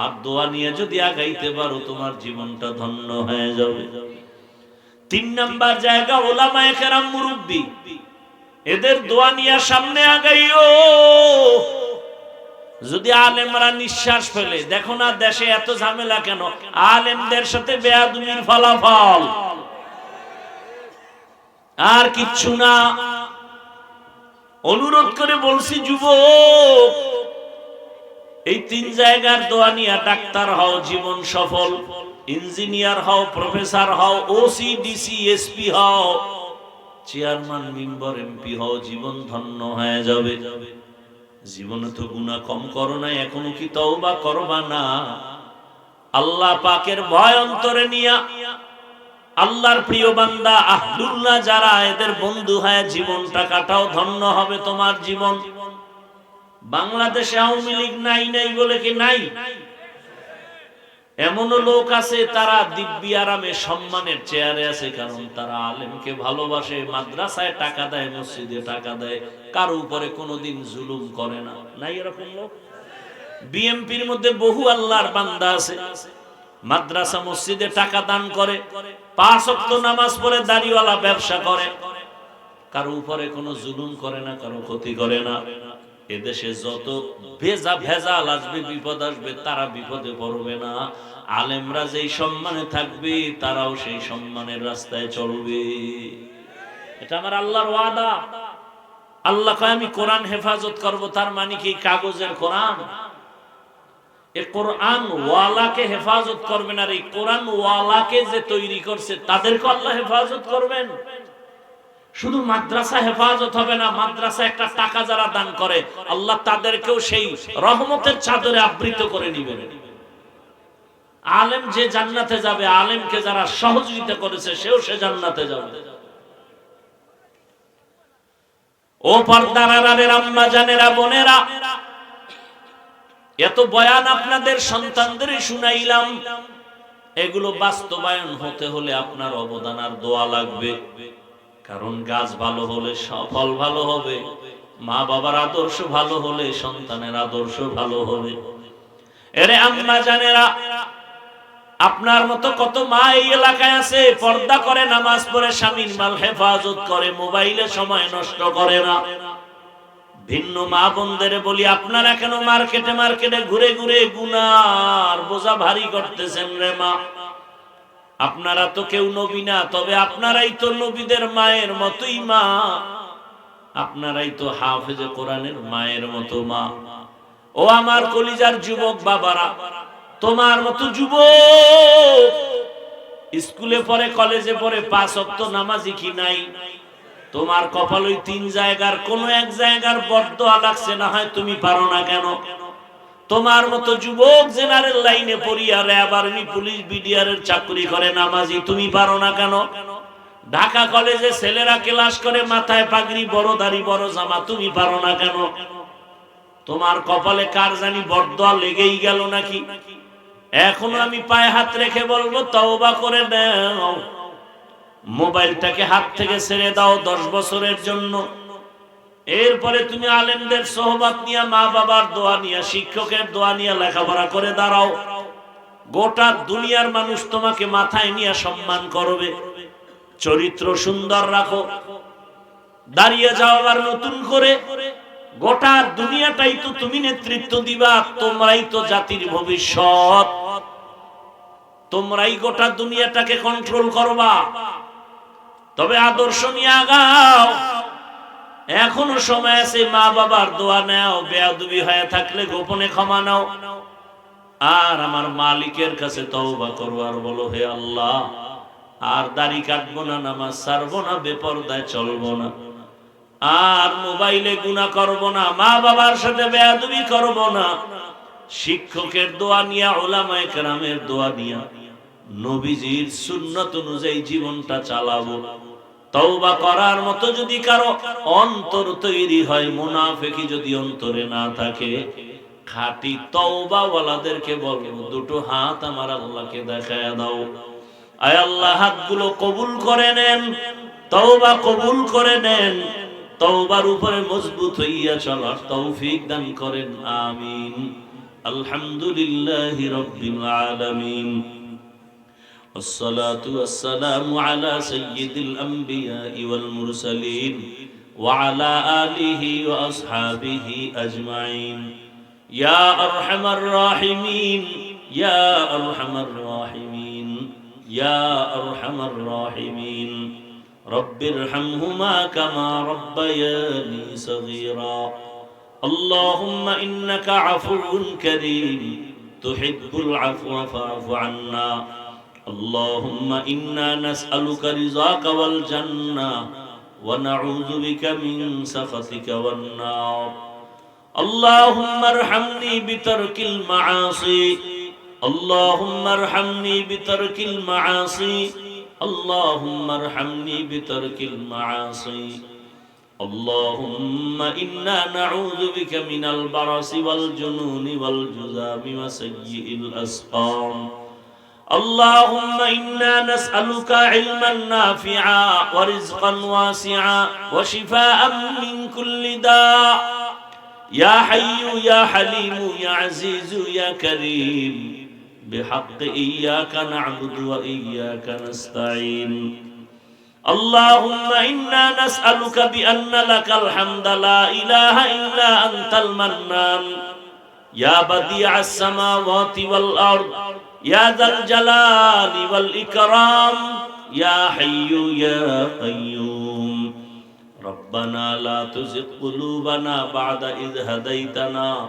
S1: আর দোয়া নিয়ে যদি আগাইতে পারো, তোমার জীবনটা ধন্য হয়ে যাবে। 3 নাম্বার জায়গা উলামায়ে কেরাম, মুরব্বি। এদের দোয়া নিয়ে সামনে আগাইও। যদি আলেমরা নিঃশ্বাস ফেলে, দেখো না দেশে এত ঝামেলা কেন? আলেমদের সাথে বেয়াদবির ফলাফল, আর কিচ্ছু না। অনুরোধ করে বলছি, যুবক, এই 3 জায়গার দোয়া নিয়ে ডাক্তার হও, জীবন সফল, ইঞ্জিনিয়ার হও, প্রফেসর হও, ওসি ডিসি এসপি হও, চেয়ারম্যান মেম্বার এমপি হও, জীবন ধন্য হয়ে যাবে। জীবনে তো গুনাহ কম করো না, এখনো কি তওবা করবা না? আল্লাহ পাকের ভয় অন্তরে নিয়া আল্লাহর প্রিয় বান্দা আহলুল্লাহ যারা, এদের বন্ধু হয়ে জীবনটা কাটাও, ধন্য হবে তোমার জীবন। বাংলাদেশে আওয়ামী লীগ নাই নাই বলে কি নাই? এমনও লোক আছে তারা দিব্যি আরামে সম্মানের চেয়ারে আছে, কারণ তারা আলেমকে ভালোবাসে, মাদ্রাসায় টাকা দেয়, মসজিদে টাকা দেয়, কারো উপরে কোনোদিন জুলুম করে না। নাই এরকম লোক? বিএমপির মধ্যে বহু আল্লাহর বান্দা আছে, মাদ্রাসা মসজিদে টাকা দান করে, 5 ওয়াক্ত নামাজ পড়ে, দাড়িওয়ালা ব্যবসা করে, কারো উপরে কোনো জুলুম করে না, কারো ক্ষতি করে না। এদেশে যত ভেজাল আসবে, বিপদ আসবে, তারা বিপদে পড়বে না। আলেমরা যেই সম্মানে থাকবে, তারাও সেই সম্মানের রাস্তায় চলবে। এটা আমার আল্লাহর ওয়াদা। আল্লাহ কয় আমি কোরআন হেফাজত করব, তার মানে কি কাগজের কোরআন? এই কোরআন ওয়ালাকে হেফাজত করবেন, আর এই কোরআন ওয়ালাকে যে তৈরি করছে তাদেরকে আল্লাহ হেফাজত করবেন। শুধু মাদ্রাসা হেফাজত হবে না, মাদ্রাসা একটা টাকা যারা দান করে, আল্লাহ তাদেরকেও সেই রহমতের চাদরে আবৃত করে নেবেন। আলেম যে জান্নাতে যাবে, আলেমকে যারা সহযোগিতা করেছে, সেও সে জান্নাতে যাবে। ও পর্দার আড়ালের আম্মা জানেরা, বোনেরা, এত বয়ান আপনাদের সন্তানদের শুনাইলাম, এগুলো বাস্তবায়ন হতে হলে আপনার অবদান আর দোয়া লাগবে। কারণ গাছ ভালো হলে ফল ভালো হবে, মা বাবার আদর্শ ভালো হলে সন্তানের আদর্শ ভালো হবে। এরে আম্মা জানেরা, আপনার মতো কত মা এই এলাকায় আছে, পর্দা করে, নামাজ পড়ে, স্বামীর মাল হেফাজত করে, মোবাইলে সময় নষ্ট করে না। ভিন্ন মা বোনদের বলি, আপনারা কেন মার্কেটে মার্কেটে ঘুরে ঘুরে গুনার বোঝা ভারী করতেছেন রে মা? আপনারা তো কেউ নবী না, তবে আপনারাই তো নবীদের মায়ের মতোই মা, আপনারাই তো হাফেজে কোরআনের মায়ের মতো মা। ও আমার কলিজার যুবক বাবারা, তোমার মতো যুবক স্কুলে পড়ে, কলেজে পড়ে, 5 ওয়াক্ত নামাজি কি নাই? তোমার কপাল ওই 3 জায়গার কোন এক জায়গার বরদোয়া লাগছে, না হয় তুমি পারো না কেন? তোমার মতো যুবক জেনারেল লাইনে পড়িয়া র্যাব, আর্মি, পুলিশ, বিডিআর এর চাকরি করে, নামাজি, তুমি পারো না কেন? ঢাকা কলেজে ছেলেরা ক্লাস করে, মাথায় পাগড়ি, বড় দাড়ি, বড় জামা, তুমি পারো না কেন? তোমার কপালে কার জানি বরদোয়া লেগেই গেল নাকি? এখনো আমি পায়ে হাত রেখে বলবো, তওবা করে নাও, মোবাইলটাকে হাত থেকে ছেড়ে দাও 10 বছরের জন্য। এরপরে তুমি আলেমদের সোহবত নিয়ে, মা বাবার দোয়া নিয়ে, শিক্ষকের দোয়া নিয়ে লেখাপড়া করে দাঁড়াও। গোটা দুনিয়ার মানুষ তোমাকে মাথায় নিয়ে সম্মান করবে। চরিত্র সুন্দর রাখো, দাঁড়িয়ে যাও আবার নতুন করে। গোটা দুনিয়াটাই তো তুমি নেতৃত্ব দিবা, তোমরাই তো জাতির ভবিষ্যৎ, তোমরাই গোটা দুনিয়াটাকে কন্ট্রোল করবা। তবে আদর্শ নিয়ে আগাও, এখনো সময় আছে। মা বাবার দোয়া নাও, বেয়াদবি হয়ে থাকলে গোপনে ক্ষমা নাও, আর আমার মালিকের কাছে তওবা করো, আর বলো, হে আল্লাহ, আর দাড়ি কাটবো না, নামাজ ছাড়বো না, বেপরদায় চলবো না, আর মোবাইলে গুনাহ করবো না, মা বাবার সাথে বেয়াদবি করবো না। শিক্ষকের দোয়া নিয়া, উলামায়ে কেরামের দোয়া নিয়া, নবীজির সুন্নাত অনুযায়ী জীবনটা চালাবো। তওবা করার মতো যদি কারো অন্তর তৈরি হয়, মুনাফিকি যদি অন্তরে না থাকে, খাঁটি তওবাওয়ালাদেরকে বলবো, দুটো হাত আমার আল্লাহকে দেখায় দাও। আয় আল্লাহ, হাতগুলো কবুল করে নেন, তওবা কবুল করে নেন, তওবার উপরে মজবুত হইয়া চলার তৌফিক দান করেন, আমিন। আলহামদুলিল্লাহি রাব্বিল আলামিন, والصلاة والسلام على سيد الأنبياء والمرسلين وعلى آله وأصحابه أجمعين يا أرحم الراحمين يا أرحم الراحمين يا أرحم الراحمين رب ارحمهما كما ربياني صغيرا اللهم إنك عفو كريم تحب العفو فاعف عنا اللهم إنا نسألك رضاك والجنة ونعوذ بك من سخطك والنار اللهم ارحمني بترك المعاصي اللهم ارحمني بترك المعاصي اللهم ارحمني بترك المعاصي اللهم إنا نعوذ بك من البرص والجنون والجذام وسيء الأسقام اللهم إنا نسألك علما نافعا ورزقا واسعا وشفاء من كل داء يا حي يا حليم يا عزيز يا كريم بحق إياك نعبد وإياك نستعين اللهم إنا نسألك بأن لك الحمد لا إله إلا أنت المنان يا بديع السماوات والأرض يا ذا الجلال والإكرام يا حي يا قيوم ربنا لا تزغ قلوبنا بعد إذ هديتنا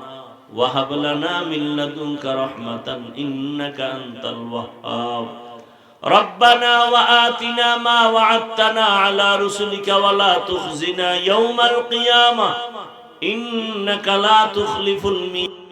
S1: وهب لنا من لدنك رحمة إنك أنت الوهاب ربنا وآتنا ما وعدتنا على رسلك ولا تخزنا يوم القيامة إنك لا تخلف الميعاد